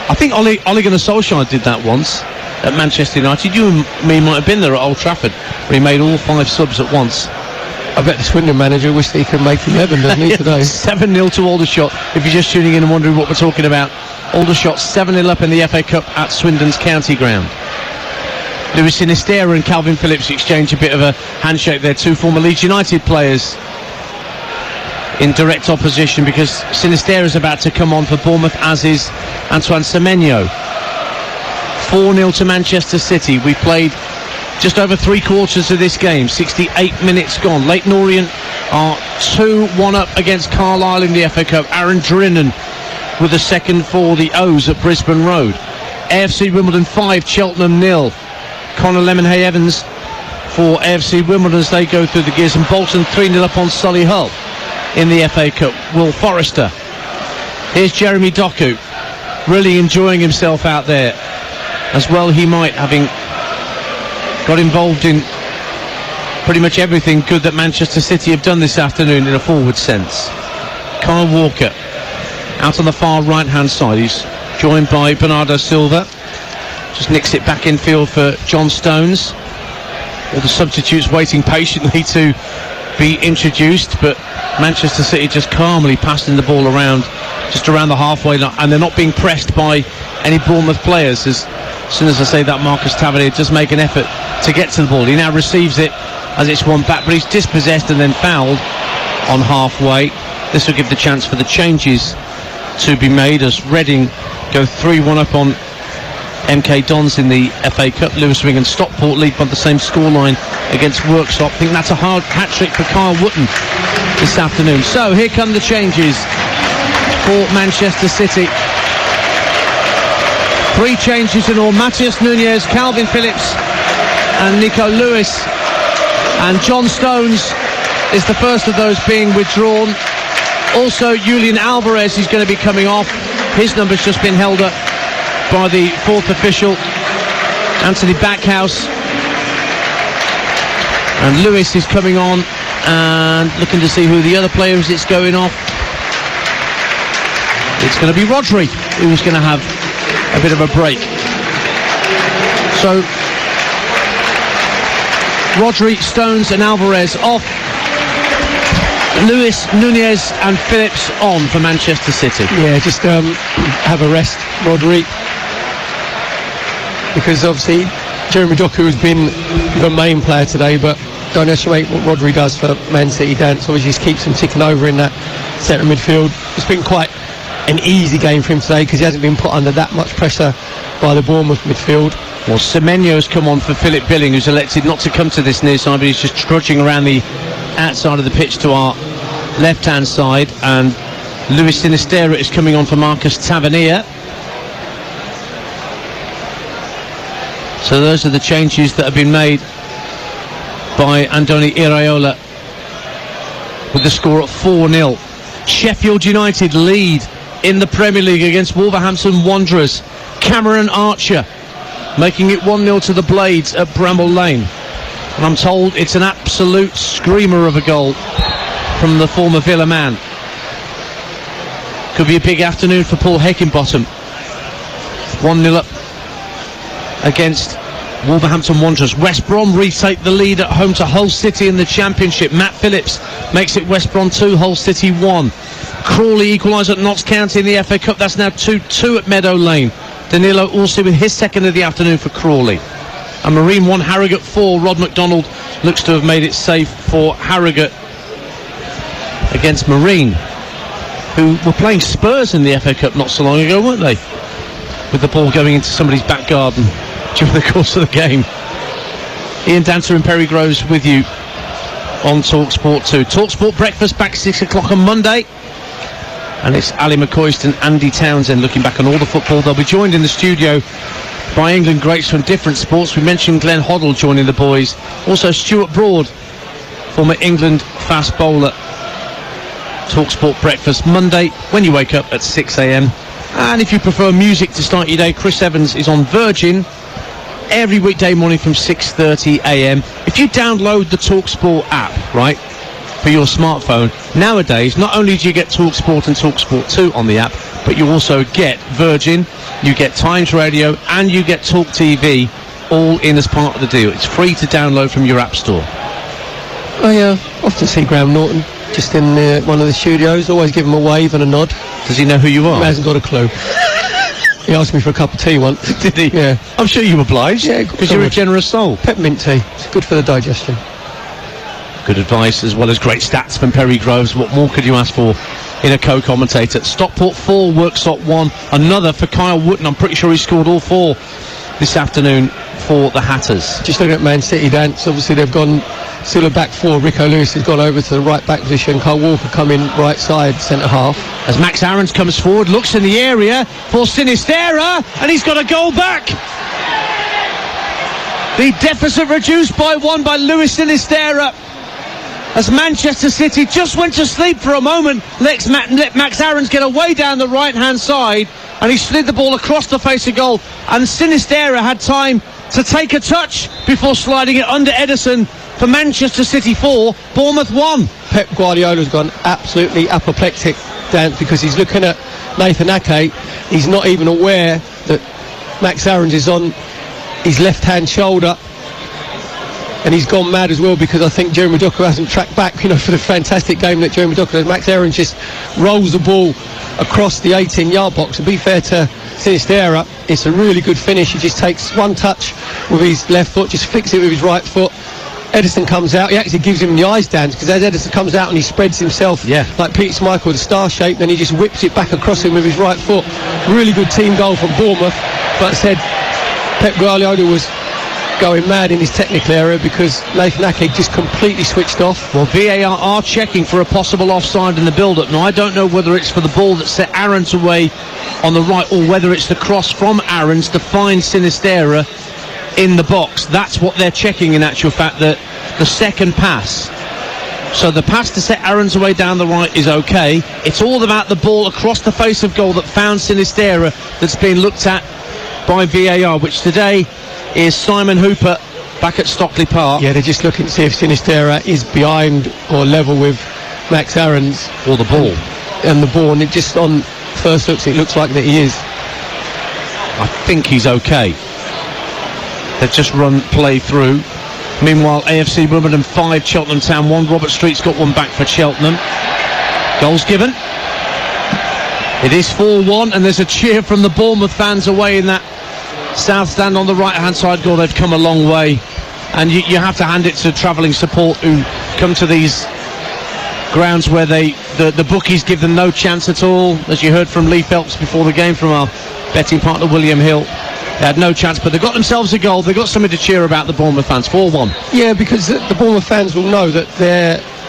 Speaker 1: I think Ole Gunnar Solskjaer did that once at Manchester United. You and me might have been there at Old Trafford, where he made all 5 subs at once.
Speaker 2: I bet the Swindon manager wished he could make 11, doesn't he, today?
Speaker 1: 7-0 to Aldershot. If you're just tuning in and wondering what we're talking about, Aldershot 7-0 up in the FA Cup at Swindon's county ground. Lewis Sinisterra and Calvin Phillips exchange a bit of a handshake there. 2 former Leeds United players in direct opposition, because Sinisterra is about to come on for Bournemouth, as is Antoine Semenyo. 4-0 to Manchester City. We played just over 3/4 of this game, 68 minutes gone. Leyton Orient are 2-1 up against Carlisle in the FA Cup. Aaron Drinan with the second for the O's at Brisbane Road. AFC Wimbledon 5, Cheltenham 0. Conor Lemonhay-Evans for AFC Wimbledon as they go through the gears, and Bolton 3-0 up on Solihull in the FA Cup. Will Forrester. Here's Jeremy Doku, really enjoying himself out there, as well he might, having got involved in pretty much everything good that Manchester City have done this afternoon in a forward sense. Kyle Walker out on the far right hand side. He's joined by Bernardo Silva. Just nicks it back infield for John Stones. All the substitutes waiting patiently to be introduced, but Manchester City just calmly passing the ball around, just around the halfway line, and they're not being pressed by any Bournemouth players. As soon as I say that, Marcus Tavernier does make an effort to get to the ball. He now receives it as it's won back, but he's dispossessed and then fouled on halfway. This will give the chance for the changes to be made as Reading go 3-1 up on MK Dons in the FA Cup. Lewis Wing and Stockport lead by the same scoreline against Worksop. I think that's a hard hat-trick for Kyle Wootton this afternoon. So here come the changes for Manchester City. 3 changes in all. Matheus Nunes, Calvin Phillips and Nico Lewis, and John Stones is the first of those being withdrawn. Also Julian Alvarez is going to be coming off. His number's just been held up by the 4th official, Anthony Backhouse, and Lewis is coming on and looking to see who the other player is. It's going off. It's going to be Rodri, who's going to have a bit of a break. So Rodri, Stones and Alvarez off. Lewis, Nunez and Phillips on for Manchester City.
Speaker 2: Yeah, just have a rest, Rodri, because obviously Jeremy Doku has been the main player today, but don't underestimate what Rodri does for Man City. Dance obviously just keeps him ticking over in that centre midfield. It's been quite an easy game for him today because he hasn't been put under that much pressure by the Bournemouth midfield.
Speaker 1: Well, Semenyo has come on for Philip Billing, who's elected not to come to this near side, but he's just trudging around the outside of the pitch to our left-hand side, and Lewis Sinisterra is coming on for Marcus Tavernier. So those are the changes that have been made by Andoni Iraola, with the score at 4-0. Sheffield United lead in the Premier League against Wolverhampton Wanderers. Cameron Archer making it 1-0 to the Blades at Bramall Lane, and I'm told it's an absolute screamer of a goal from the former Villa man. Could be a big afternoon for Paul Heckingbottom. 1-0 up against Wolverhampton Wanderers. West Brom retake the lead at home to Hull City in the Championship. Matt Phillips makes it West Brom 2, Hull City 1. Crawley equalise at Notts County in the FA Cup. That's now 2-2 at Meadow Lane. Danilo also with his second of the afternoon for Crawley. And Marine 1, Harrogate 4. Rod McDonald looks to have made it safe for Harrogate against Marine, who were playing Spurs in the FA Cup not so long ago, weren't they? With the ball going into somebody's back garden during the course of the game. Ian Dancer and Perry Groves with you on TalkSport 2. TalkSport Breakfast back 6 o'clock on Monday. And it's Ali McCoist and Andy Townsend looking back on all the football. They'll be joined in the studio by England greats from different sports. We mentioned Glenn Hoddle joining the boys. Also Stuart Broad, former England fast bowler. TalkSport Breakfast Monday when you wake up at 6 a.m. And if you prefer music to start your day, Chris Evans is on Virgin every weekday morning from 6:30 a.m. If you download the TalkSport app, right, for your smartphone, nowadays not only do you get TalkSport and TalkSport 2 on the app, but you also get Virgin, you get Times Radio, and you get Talk TV all in as part of the deal. It's free to download from your app store.
Speaker 2: I often see Graham Norton just in one of the studios. Always give him a wave and a nod.
Speaker 1: Does he know who you are?
Speaker 2: He hasn't got a clue. He asked me for a cup of tea once.
Speaker 1: Did he?
Speaker 2: Yeah.
Speaker 1: I'm sure you obliged. Yeah, because you're a generous soul.
Speaker 2: Peppermint tea. It's good for the digestion.
Speaker 1: Good advice, as well as great stats from Perry Groves. What more could you ask for in a co-commentator? Stockport 4, Worksop 1. Another for Kyle Wootton. I'm pretty sure he scored all 4 this afternoon for the Hatters.
Speaker 2: Just looking at Man City, Dance, obviously they've gone still a back 4. Rico Lewis has gone over to the right back position. Carl Walker coming right side, centre half.
Speaker 1: As Max Aarons comes forward, looks in the area for Sinistera, and he's got a goal back. The deficit reduced by 1 by Lewis Sinistera, as Manchester City just went to sleep for a moment. Let Max Aarons get away down the right-hand side, and he slid the ball across the face of goal, and Sinistera had time to take a touch before sliding it under Ederson for Manchester City 4, Bournemouth 1.
Speaker 2: Pep Guardiola's gone absolutely apoplectic, Dan, because he's looking at Nathan Ake. He's not even aware that Max Aarons is on his left-hand shoulder, and he's gone mad as well, because I think Jeremy Doku hasn't tracked back, for the fantastic game that Jeremy Doku has. Max Aarons just rolls the ball across the 18-yard box. To be fair to Sinistera, it's a really good finish. He just takes one touch with his left foot, just flicks it with his right foot. Ederson comes out, he actually gives him the eyes, Dan, because as Ederson comes out and he spreads himself like Peter Schmeichel, the star shape, then he just whips it back across him with his right foot. Really good team goal from Bournemouth, but said Pep Guardiola was going mad in his technical area because Nathan Ake just completely switched off.
Speaker 1: Well, VAR are checking for a possible offside in the build-up. Now, I don't know whether it's for the ball that set Aarons away on the right, or whether it's the cross from Aarons to find Sinistera in the box. That's what they're checking, in actual fact, the second pass. So the pass to set Aarons away down the right is okay. It's all about the ball across the face of goal that found Sinistera that's been looked at by VAR, which today is Simon Hooper back at Stockley Park.
Speaker 2: Yeah, they're just looking to see if Sinistera is behind or level with Max Aarons.
Speaker 1: Or the ball.
Speaker 2: And the ball, and it just on first looks, it looks like that he is.
Speaker 1: I think he's okay. They've just run play through. Meanwhile, AFC Wimbledon 5, Cheltenham Town 1. Robert Street's got one back for Cheltenham. Goals given. It is 4-1, and there's a cheer from the Bournemouth fans away in that south stand on the right-hand side goal. They've come a long way, and you have to hand it to travelling support who come to these grounds where the bookies give them no chance at all. As you heard from Lee Phelps before the game from our betting partner William Hill, they had no chance, but they got themselves a goal. They got something to cheer about, the Bournemouth fans. 4-1.
Speaker 2: Yeah, because the Bournemouth fans will know that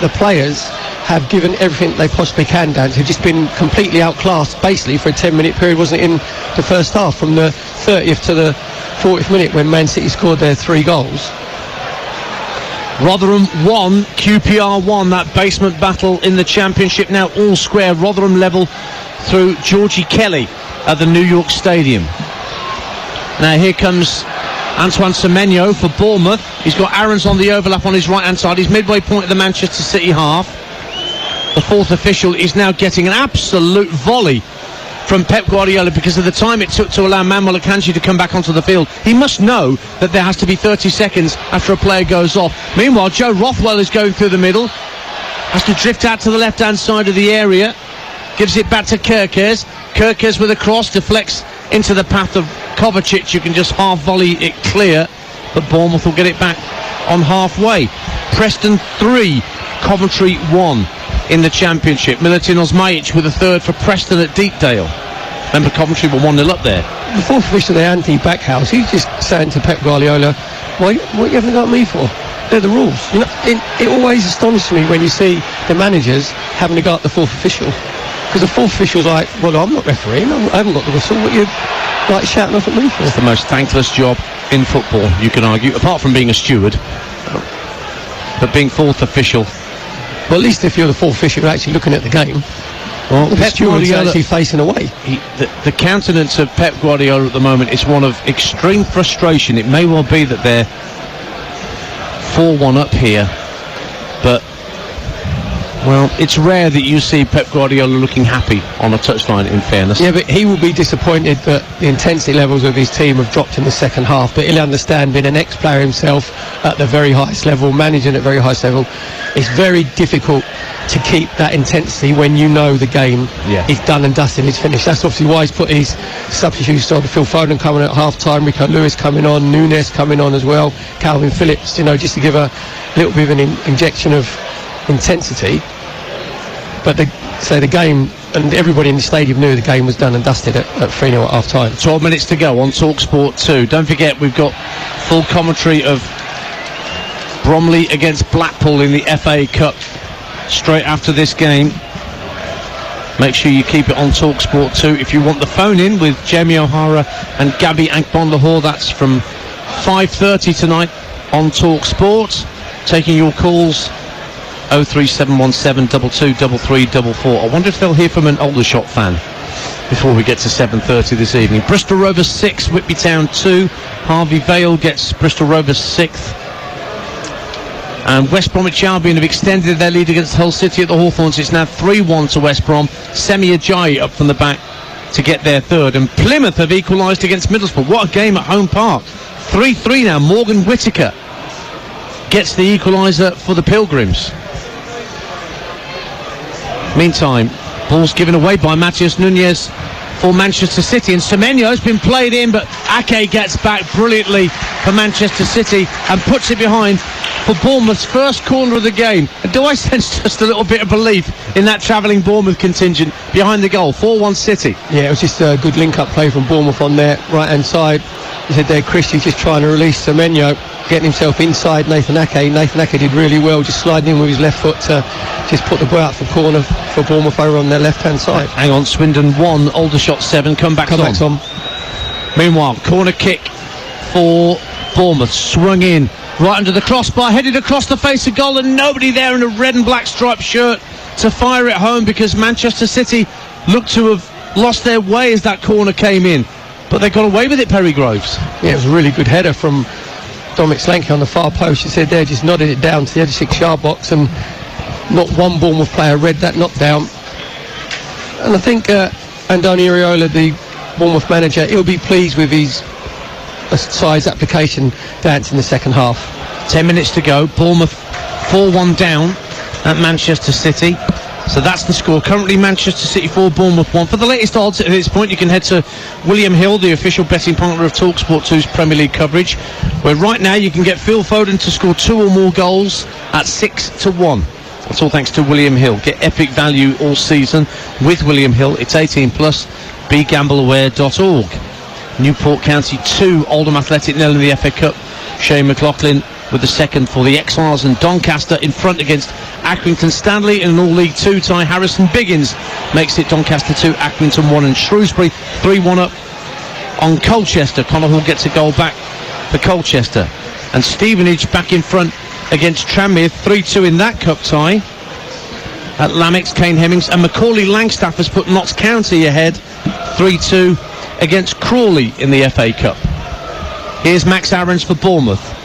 Speaker 2: the players have given everything they possibly can, Dan. They've just been completely outclassed, basically, for a 10-minute period, wasn't it, in the first half, from the 30th to the 40th minute when Man City scored their 3 goals.
Speaker 1: Rotherham 1, QPR 1, that basement battle in the Championship now all square. Rotherham level through Georgie Kelly at the New York Stadium. Now here comes Antoine Semenyo for Bournemouth. He's got Aarons on the overlap on his right-hand side. He's midway point of the Manchester City half. the fourth official is now getting an absolute volley from Pep Guardiola because of the time it took to allow Manuel Akanji to come back onto the field. He must know that there has to be 30 seconds after a player goes off. Meanwhile, Joe Rothwell is going through the middle, has to drift out to the left-hand side of the area, gives it back to Kerkez. Kerkez with a cross, deflects into the path of Kovacic, who can just half volley it clear, but Bournemouth will get it back on halfway. Preston 3, Coventry 1 in the Championship. Milutin Osmajic with a third for Preston at Deepdale. Remember, Coventry were 1-0 up there.
Speaker 2: The fourth official there, Anthony Backhouse, he's just saying to Pep Guardiola, what you haven't got me for? They're the rules. You know, it always astonishes me when you see the managers having to go up the fourth official, because the fourth official's like, well, I'm not refereeing, I haven't got the whistle, what you like shouting off at me for?
Speaker 1: It's the most thankless job in football, you can argue, apart from being a steward, but being fourth official.
Speaker 2: Well, at least if you're the fourth official, you're actually looking at the game.
Speaker 1: Well,
Speaker 2: Pep Guardiola's actually facing away.
Speaker 1: The countenance of Pep Guardiola at the moment is one of extreme frustration. It may well be that they're 4-1 up here, but, well, it's rare that you see Pep Guardiola looking happy on a touchline, in fairness.
Speaker 2: Yeah, but he will be disappointed that the intensity levels of his team have dropped in the second half, but he'll understand, being an ex-player himself at the very highest level, managing at very highest level, it's very difficult to keep that intensity when you know the game is done and dusted, it's finished. That's obviously why he's put his substitutes on. Phil Foden coming at half-time, Rico Lewis coming on, Nunes coming on as well, Calvin Phillips, just to give a little bit of an injection of intensity. But the game, and everybody in the stadium knew the game was done and dusted at 3-0 at half-time.
Speaker 1: 12 minutes to go on TalkSport 2. Don't forget, we've got full commentary of Bromley against Blackpool in the FA Cup straight after this game. Make sure you keep it on TalkSport 2. If you want the phone in with Jamie O'Hara and Gabby Ankbon-Lahore, that's from 5:30 tonight on TalkSport. Taking your calls, 03717 223344. I wonder if they'll hear from an Aldershot fan before we get to 7:30 this evening. Bristol Rovers 6, Whitby Town 2. Harvey Vale gets Bristol Rovers 6th. And West Bromwich Albion have extended their lead against Hull City at the Hawthorns. It's now 3-1 to West Brom. Semi Ajayi up from the back to get their third. And Plymouth have equalised against Middlesbrough. What a game at home park. 3-3 now. Morgan Whittaker gets the equaliser for the Pilgrims. Meantime, ball's given away by Matheus Nunes for Manchester City, and Semenyo's been played in, but Ake gets back brilliantly for Manchester City and puts it behind for Bournemouth's first corner of the game. And do I sense just a little bit of belief in that travelling Bournemouth contingent behind the goal? 4-1 City. Yeah,
Speaker 2: it was just a good link-up play from Bournemouth on their right-hand side. You said there, Christie's just trying to release Semenyo, getting himself inside Nathan Ake. Nathan Ake did really well, just sliding in with his left foot to just put the ball out for corner for Bournemouth over on their left-hand side.
Speaker 1: Hang on, Swindon 1, Aldershot 7, comebacks on. Meanwhile, corner kick for Bournemouth, swung in, right under the crossbar, headed across the face of goal, and nobody there in a red and black striped shirt to fire it home, because Manchester City looked to have lost their way as that corner came in. But they got away with it, Perry Groves.
Speaker 2: Yeah, it was a really good header from Dominic Solanke on the far post. You said there, just nodded it down to the edge of 6-yard box, and not one Bournemouth player read that knockdown. And I think Andoni Iraola, the Bournemouth manager, he'll be pleased with his side's application dance in the second half.
Speaker 1: 10 minutes to go. Bournemouth 4-1 down at Manchester City. So that's the score. Currently Manchester City 4, Bournemouth 1. For the latest odds at this point, you can head to William Hill, the official betting partner of TalkSport 2's Premier League coverage, where right now you can get Phil Foden to score 2 or more goals at 6-1. That's all thanks to William Hill. Get epic value all season with William Hill. It's 18+, begambleaware.org. Newport County 2, Oldham Athletic 0 in the FA Cup. Shane McLaughlin with the second for the Exiles, and Doncaster in front against Accrington Stanley in an all-League 2 tie. Harrison Biggins makes it Doncaster 2, Accrington 1, and Shrewsbury 3-1 up on Colchester. Conor Hall gets a goal back for Colchester, and Stevenage back in front against Tranmere 3-2 in that cup tie at Lamex. Kane Hemmings and Macaulay Langstaff has put Notts County ahead 3-2 against Crawley in the FA Cup. Here's Max Aarons for Bournemouth,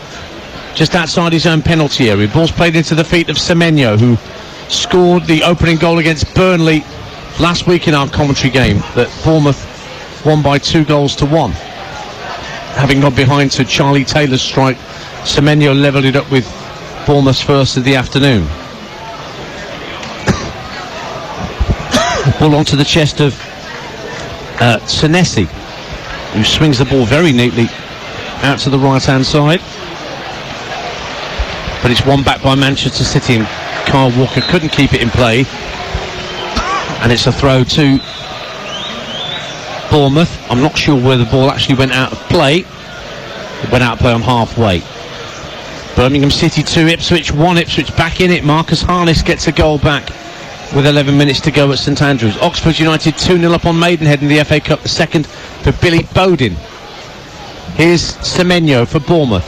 Speaker 1: just outside his own penalty area. Ball's played into the feet of Semenyo, who scored the opening goal against Burnley last week in our commentary game, that Bournemouth won by 2-1. Having gone behind to Charlie Taylor's strike, Semenyo levelled it up with Bournemouth's first of the afternoon. Ball onto the chest of Senesi, who swings the ball very neatly out to the right-hand side. But it's won back by Manchester City, and Kyle Walker couldn't keep it in play. And it's a throw to Bournemouth. I'm not sure where the ball actually went out of play. It went out of play on halfway. Birmingham City 2, Ipswich 1. Ipswich back in it. Marcus Harness gets a goal back with 11 minutes to go at St Andrews. Oxford United 2-0 up on Maidenhead in the FA Cup, the second for Billy Bowden. Here's Semenyo for Bournemouth.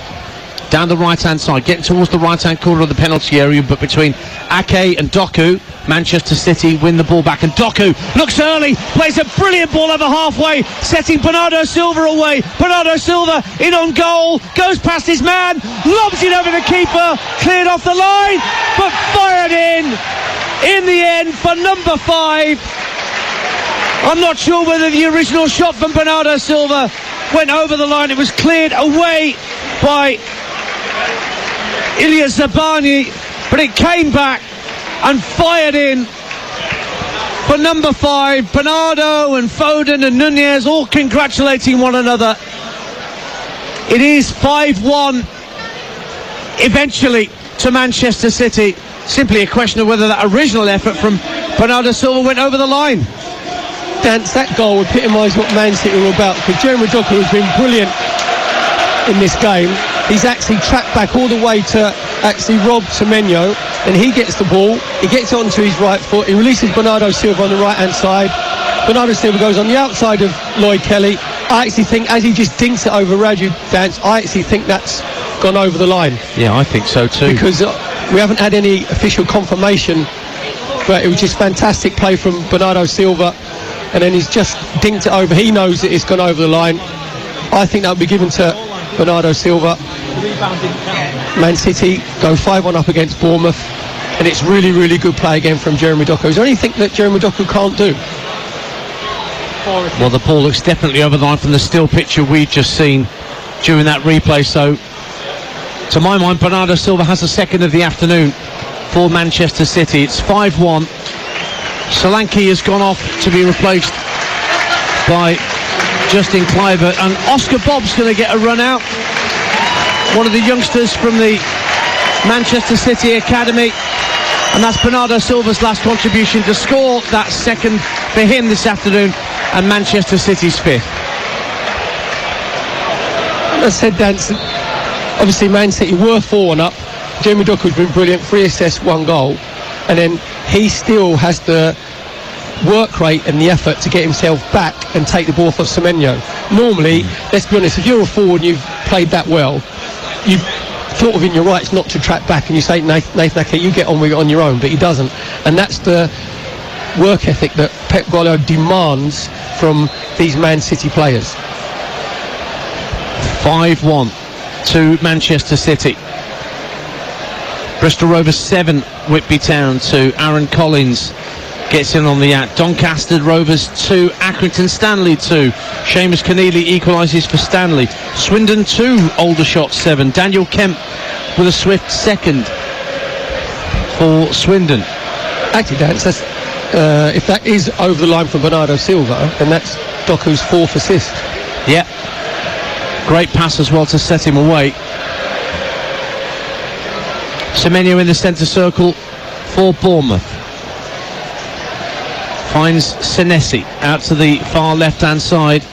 Speaker 1: Down the right-hand side, getting towards the right-hand corner of the penalty area, but between Ake and Doku, Manchester City win the ball back, and Doku looks early, plays a brilliant ball over halfway, setting Bernardo Silva away. Bernardo Silva in on goal, goes past his man, lobs it over the keeper, cleared off the line, but fired in the end for number 5. I'm not sure whether the original shot from Bernardo Silva went over the line. It was cleared away by Ilya Zabani, but it came back and fired in for number 5. Bernardo and Foden and Nunez all congratulating one another. It is 5-1 eventually to Manchester City. Simply a question of whether that original effort from Bernardo Silva went over the line.
Speaker 2: Dance, that goal epitomised what Man City were about, because Jeremy Doku has been brilliant in this game. He's actually tracked back all the way to actually rob Semenyo, and he gets the ball, he gets it onto his right foot, he releases Bernardo Silva on the right hand side. Bernardo Silva goes on the outside of Lloyd Kelly. I actually think, as he just dinks it over Raju, Dance, I actually think that's gone over the line.
Speaker 1: Yeah, I think so too,
Speaker 2: because we haven't had any official confirmation, but it was just fantastic play from Bernardo Silva, and then he's just dinked it over. He knows that it's gone over the line. I think that would be given to Bernardo Silva. Man City go 5-1 up against Bournemouth, and it's really, really good play again from Jeremy Doku. Is there anything that Jeremy Doku can't do?
Speaker 1: Well, the ball looks definitely over the line from the still picture we've just seen during that replay. So, to my mind, Bernardo Silva has the second of the afternoon for Manchester City. It's 5-1. Solanke has gone off to be replaced by Justin Kluivert, and Oscar Bobb's going to get a run out. One of the youngsters from the Manchester City Academy, and that's Bernardo Silva's last contribution to score that second for him this afternoon, and Manchester City's 5th.
Speaker 2: As I said, Dan, obviously Man City were 4-1 up. Jeremy Doku's been brilliant, 3 assists, 1 goal, and then he still has the work rate and the effort to get himself back and take the ball off of Semenyo. Normally, let's be honest, if you're a forward and you've played that well, you've thought within your rights not to track back, and you say, Nathan Ake, you get on with it on your own, but he doesn't. And that's the work ethic that Pep Guardiola demands from these Man City players.
Speaker 1: 5-1 to Manchester City. Bristol Rovers 7, Whitby Town 2. Aaron Collins gets in on the act. Doncaster Rovers 2, Accrington Stanley 2. Seamus Keneally equalises for Stanley. Swindon 2, Aldershot 7. Daniel Kemp with a swift second for Swindon.
Speaker 2: Actually, Dan, that's, if that is over the line from Bernardo Silva, then that's Doku's 4th assist.
Speaker 1: Yeah, great pass as well to set him away. Semenyo in the centre circle for Bournemouth. Finds Senesi out to the far left-hand side.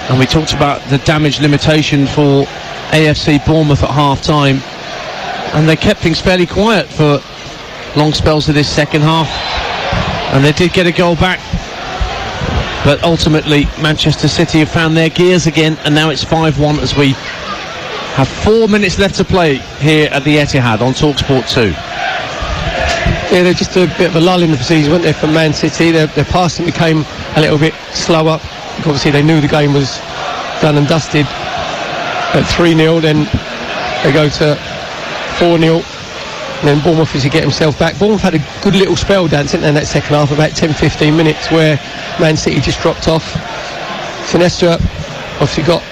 Speaker 1: And we talked about the damage limitation for AFC Bournemouth at half-time. And they kept things fairly quiet for long spells of this second half. And they did get a goal back. But ultimately, Manchester City have found their gears again. And now it's 5-1 as we have 4 minutes left to play here at the Etihad on TalkSport 2.
Speaker 2: Yeah, they're just a bit of a lull in the season, weren't they, from Man City? Their passing became a little bit slower. Obviously, they knew the game was done and dusted at 3-0. Then they go to 4-0. And then Bournemouth as he get himself back. Bournemouth had a good little spell, Dan, didn't they, in that second half, about 10-15 minutes, where Man City just dropped off. Sinestro obviously got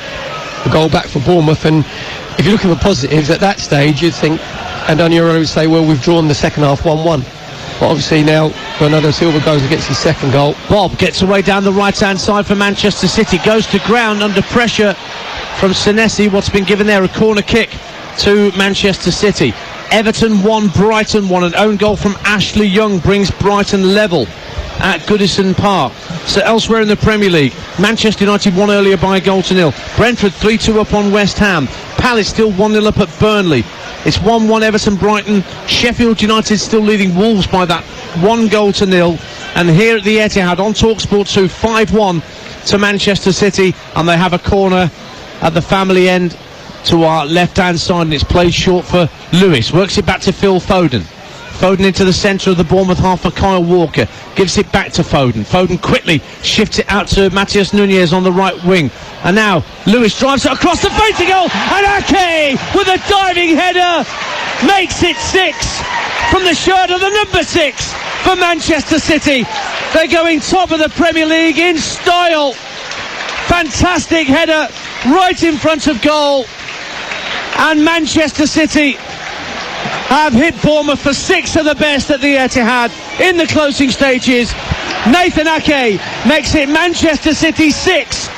Speaker 2: a goal back for Bournemouth, and if you're looking for positives at that stage, you'd think, and Aniero would say, well, we've drawn the second half 1-1. But obviously now Bernardo Silva goes and gets his second goal.
Speaker 1: Bob gets away down the right-hand side for Manchester City, goes to ground under pressure from Senesi. What's been given there, a corner kick to Manchester City. Everton 1, Brighton 1. An own goal from Ashley Young brings Brighton level at Goodison Park. So elsewhere in the Premier League, Manchester United won earlier by 1-0. Brentford 3-2 up on West Ham. Palace still 1-0 up at Burnley. It's 1-1 Everton Brighton. Sheffield United still leading Wolves by that 1-0. And here at the Etihad on TalkSport 2, 5-1 to Manchester City, and they have a corner at the family end to our left-hand side, and it's played short for Lewis. Works it back to Phil Foden. Foden into the centre of the Bournemouth half for Kyle Walker. Gives it back to Foden. Foden quickly shifts it out to Matheus Nunes on the right wing. And now Lewis drives it across the facing goal. And Ake with a diving header makes it 6 from the shirt of the number 6 for Manchester City. They're going top of the Premier League in style. Fantastic header right in front of goal. And Manchester City have hit Bournemouth for 6 of the best at the Etihad in the closing stages. Nathan Ake makes it Manchester City 6,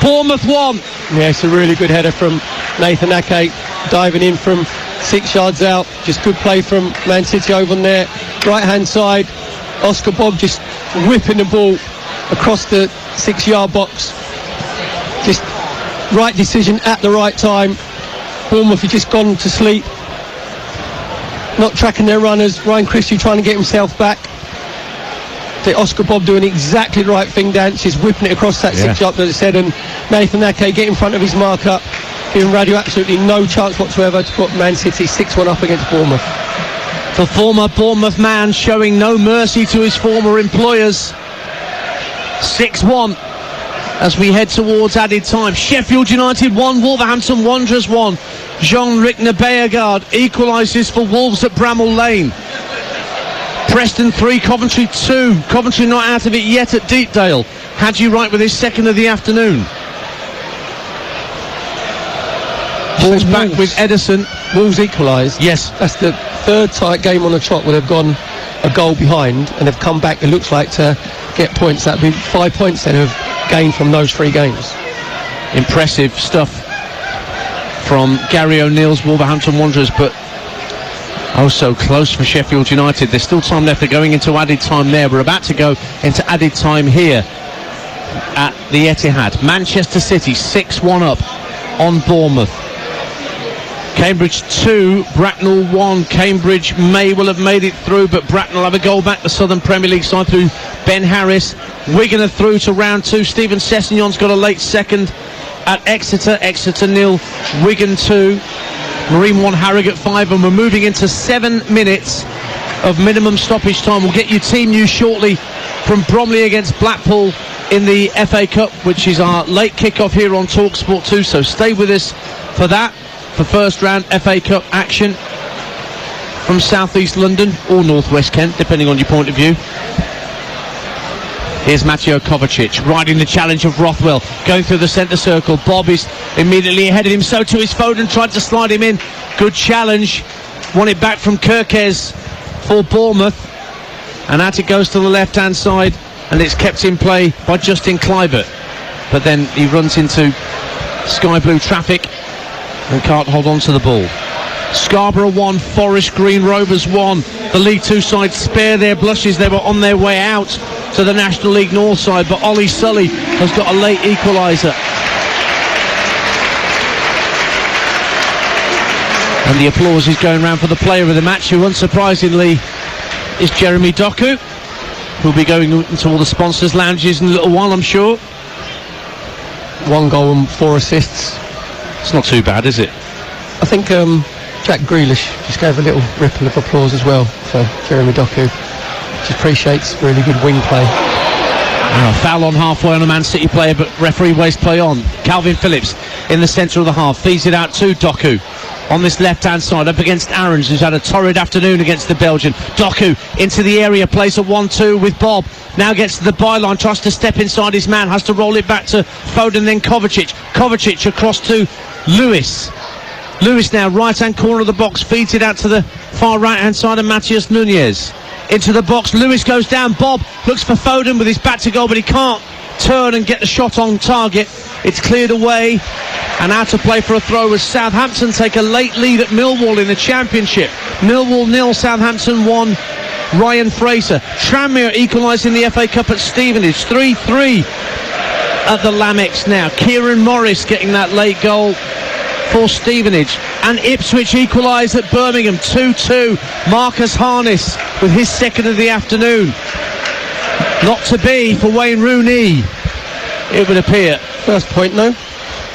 Speaker 1: Bournemouth 1.
Speaker 2: Yeah, it's a really good header from Nathan Ake, diving in from 6 yards out. Just good play from Man City over on their right-hand side. Oscar Bob just whipping the ball across the 6-yard box. Just right decision at the right time. Bournemouth have just gone to sleep, not tracking their runners. Ryan Christie trying to get himself back. Oscar Bob doing exactly the right thing, Dan. He's whipping it across that 6-yard, as I said, and Nathan Ake get in front of his marker, giving Radio absolutely no chance whatsoever to put Man City 6-1 up against Bournemouth.
Speaker 1: The former Bournemouth man showing no mercy to his former employers. 6-1 as we head towards added time. Sheffield United 1, Wolverhampton Wanderers 1. Jean-Luc Beagard equalises for Wolves at Bramall Lane. Preston 3, Coventry 2. Coventry not out of it yet at Deepdale. Had you right with his second of the afternoon. Ball's back with Edison.
Speaker 2: Wolves equalised.
Speaker 1: Yes.
Speaker 2: That's the third tight game on the trot where they've gone a goal behind and they've come back, it looks like, to get points. That'd be 5 points then have gained from those 3 games.
Speaker 1: Impressive stuff from Gary O'Neill's Wolverhampton Wanderers, but oh so close for Sheffield United. There's still time left. They're going into added time there. We're about to go into added time here at the Etihad. Manchester City 6-1 up on Bournemouth. Cambridge 2, Bracknell 1. Cambridge may well have made it through, but Bracknell have a goal back, the Southern Premier League side, through Ben Harris. Wigan are through to round 2. Stephen Sessegnon's got a late second at Exeter. Exeter 0, Wigan 2. Marine 1, Harrogate 5, and we're moving into 7 minutes of minimum stoppage time. We'll get you team news shortly from Bromley against Blackpool in the FA Cup, which is our late kick-off here on TalkSport 2, so stay with us for that, for first round FA Cup action from South East London or North West Kent, depending on your point of view. Here's Mateo Kovacic riding the challenge of Rothwell, going through the centre circle. Bob is immediately ahead of him, so too is Foden, tried to slide him in. Good challenge, won it back from Kirkes for Bournemouth, and out it goes to the left hand side, and it's kept in play by Justin Kluivert, but then he runs into sky blue traffic and can't hold on to the ball. Scarborough 1, Forest Green Rovers 1. The League 2 side spare their blushes. They were on their way out to the National League North side, but Ollie Sully has got a late equaliser. And the applause is going round for the player of the match, who unsurprisingly is Jeremy Doku, who'll be going into all the sponsors' lounges in a little while, I'm sure.
Speaker 2: 1 goal and 4 assists.
Speaker 1: It's not too bad, is it?
Speaker 2: I think Jack Grealish just gave a little ripple of applause as well for Jeremy Doku. Just appreciates really good wing play.
Speaker 1: Foul on halfway on a Man City player, but referee waste play on. Calvin Phillips in the centre of the half, feeds it out to Doku. on this left-hand side, up against Aarons, who's had a torrid afternoon against the Belgian. Doku into the area, plays a 1-2 with Bob. Now gets to the byline, tries to step inside his man, has to roll it back to Foden, then Kovacic. Kovacic across to Lewis. Lewis now, right-hand corner of the box, feeds it out to the far right-hand side of Matheus Nunes. Into the box, Lewis goes down, Bob looks for Foden with his back to goal, but he can't turn and get the shot on target. It's cleared away and out of play for a throw as Southampton take a late lead at Millwall in the Championship. Millwall 0, Southampton 1. Ryan Fraser. Tranmere equalising the FA Cup at Stevenage. 3-3 at the Lamex now. Kieran Morris getting that late goal for Stevenage. And Ipswich equalise at Birmingham 2-2. Marcus Harness with his second of the afternoon. Not to be for Wayne Rooney, it would appear.
Speaker 2: First point, no.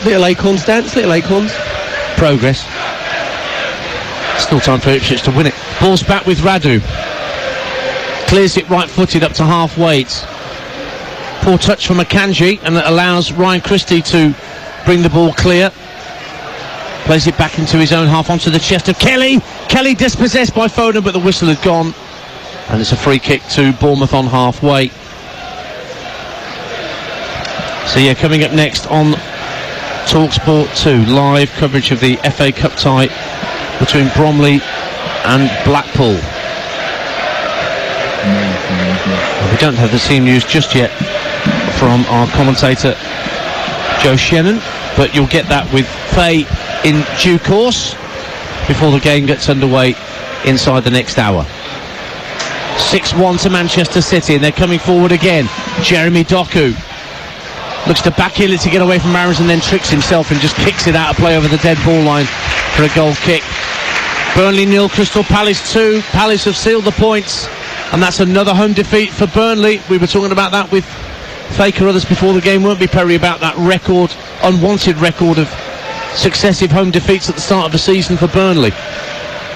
Speaker 2: Little acorns dance, little acorns.
Speaker 1: Progress. Still time for Ipswich to win it. Ball's back with Radu. Clears it right-footed up to half-weight. Poor touch from Akanji, and that allows Ryan Christie to bring the ball clear. Plays it back into his own half, onto the chest of Kelly. Kelly dispossessed by Foden, but the whistle had gone. And it's a free kick to Bournemouth on halfway. So yeah, coming up next on TalkSport 2, live coverage of the FA Cup tie between Bromley and Blackpool. We don't have the team news just yet from our commentator Joe Shannon, but you'll get that with Faye in due course before the game gets underway inside the next hour. 6-1 to Manchester City, and they're coming forward again. Jeremy Doku looks to backheel it to get away from Aarons, and then tricks himself and just kicks it out of play over the dead ball line for a goal kick. Burnley 0, Crystal Palace 2. Palace have sealed the points, and that's another home defeat for Burnley. We were talking about that with Faker others before the game, weren't we, Perry, about that record, unwanted record of successive home defeats at the start of the season for Burnley.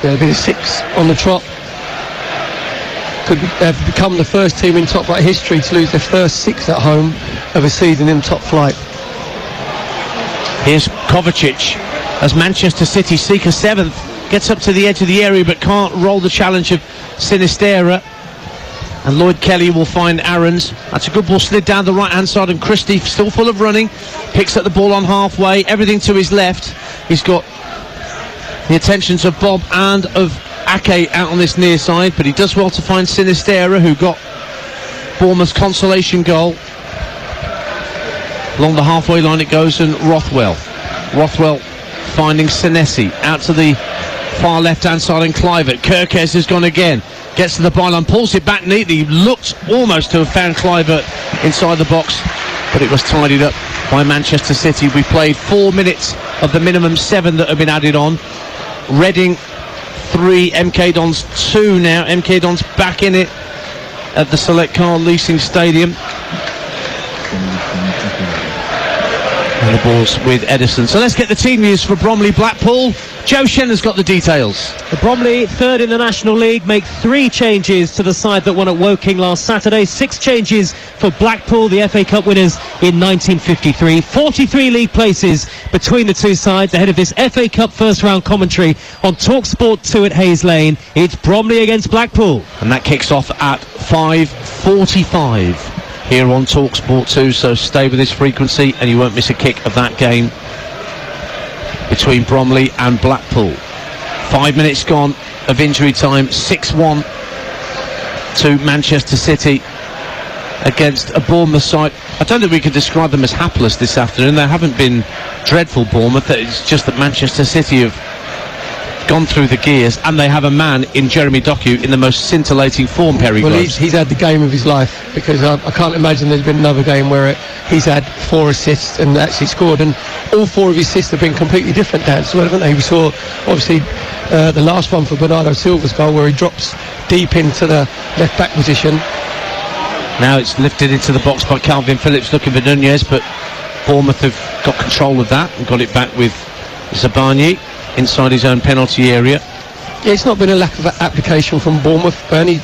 Speaker 2: There'll be 6 on the trot. Could have become the first team in top flight history to lose their first 6 at home of a season in top flight.
Speaker 1: Here's Kovacic as Manchester City seek a 7th. Gets up to the edge of the area but can't roll the challenge of Sinisterra. And Lloyd Kelly will find Aarons. That's a good ball slid down the right hand side, and Christie still full of running. Picks up the ball on halfway. Everything to his left. He's got the attentions of Bob and of Ake out on this near side, but he does well to find Sinisterra, who got Bournemouth's consolation goal. Along the halfway line it goes, and Rothwell finding Senesi out to the far left hand side, and Kluivert. Kirkes has gone again, gets to the byline, pulls it back neatly. Looked almost to have found Kluivert inside the box, but it was tidied up by Manchester City. We played 4 minutes of the minimum 7 that have been added on. Reading 3, MK Dons 2 now. MK Dons back in it at the Select Car Leasing Stadium. And the ball's with Edison. So let's get the team news for Bromley Blackpool. Joe Shenner's got the details.
Speaker 3: The Bromley, third in the National League, make 3 changes to the side that won at Woking last Saturday. 6 changes for Blackpool, the FA Cup winners in 1953. 43 league places between the two sides ahead of this FA Cup first round commentary on TalkSport 2 at Hayes Lane. It's Bromley against Blackpool.
Speaker 1: And that kicks off at 5:45 here on TalkSport 2, so stay with this frequency and you won't miss a kick of that game between Bromley and Blackpool. 5 minutes gone of injury time. 6-1 to Manchester City against a Bournemouth side. I don't think we could describe them as hapless this afternoon. They haven't been dreadful, Bournemouth. It's just that Manchester City have gone through the gears, and they have a man in Jeremy Doku in the most scintillating form, Perry.
Speaker 2: Well, he's had the game of his life, because I can't imagine there's been another game where he's had 4 assists and actually scored, and all 4 of his assists have been completely different, Dan, so haven't they? We saw obviously the last one for Bernardo Silva's goal, where he drops deep into the left back position.
Speaker 1: Now it's lifted into the box by Calvin Phillips looking for Nunez, but Bournemouth have got control of that and got it back with Zabarnyi inside his own penalty area.
Speaker 2: Yeah, it's not been a lack of application from Bournemouth by any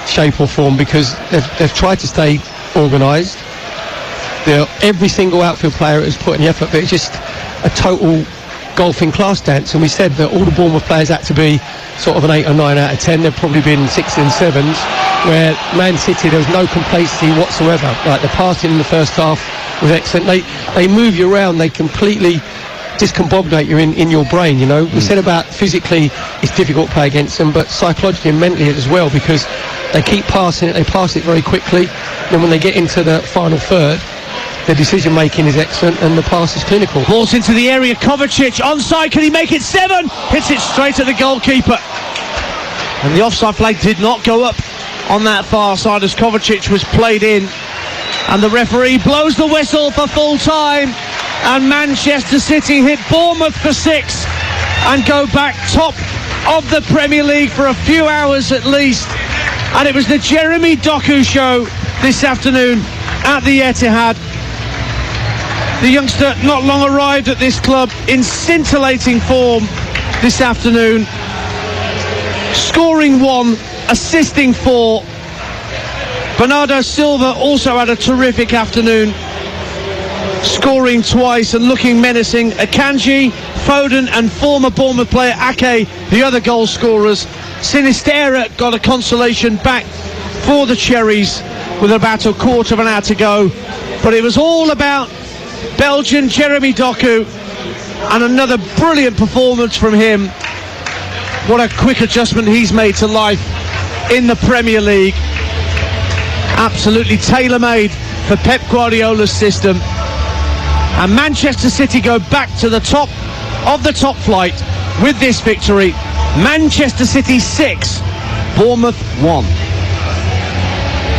Speaker 2: shape or form, because they've tried to stay organised. Every single outfield player has put in the effort, but it's just a total golfing class dance, and we said that all the Bournemouth players had to be sort of an 8 or 9 out of 10. They've probably been 6s and 7s, where Man City, there was no complacency whatsoever. Like, the passing in the first half was excellent. They move you around, they completely discombobulate you in your brain, you know. We said about physically it's difficult to play against them, but psychologically and mentally as well, because they keep passing it, they pass it very quickly. Then when they get into the final third, the decision making is excellent and the pass is clinical.
Speaker 1: Balls into the area, Kovacic onside, can he make it 7? Hits it straight at the goalkeeper. And the offside flag did not go up on that far side as Kovacic was played in. And the referee blows the whistle for full time. And Manchester City hit Bournemouth for 6 and go back top of the Premier League for a few hours at least. And it was the Jeremy Doku show this afternoon at the Etihad. The youngster not long arrived at this club in scintillating form this afternoon, scoring 1, assisting 4. Bernardo Silva also had a terrific afternoon, scoring twice and looking menacing. Akanji, Foden and former Bournemouth player Ake, the other goal scorers. Sinisterra got a consolation back for the Cherries with about a quarter of an hour to go. But it was all about Belgian Jeremy Doku, and another brilliant performance from him. What a quick adjustment he's made to life in the Premier League. Absolutely tailor-made for Pep Guardiola's system. And Manchester City go back to the top of the top flight with this victory. Manchester City 6, Bournemouth 1.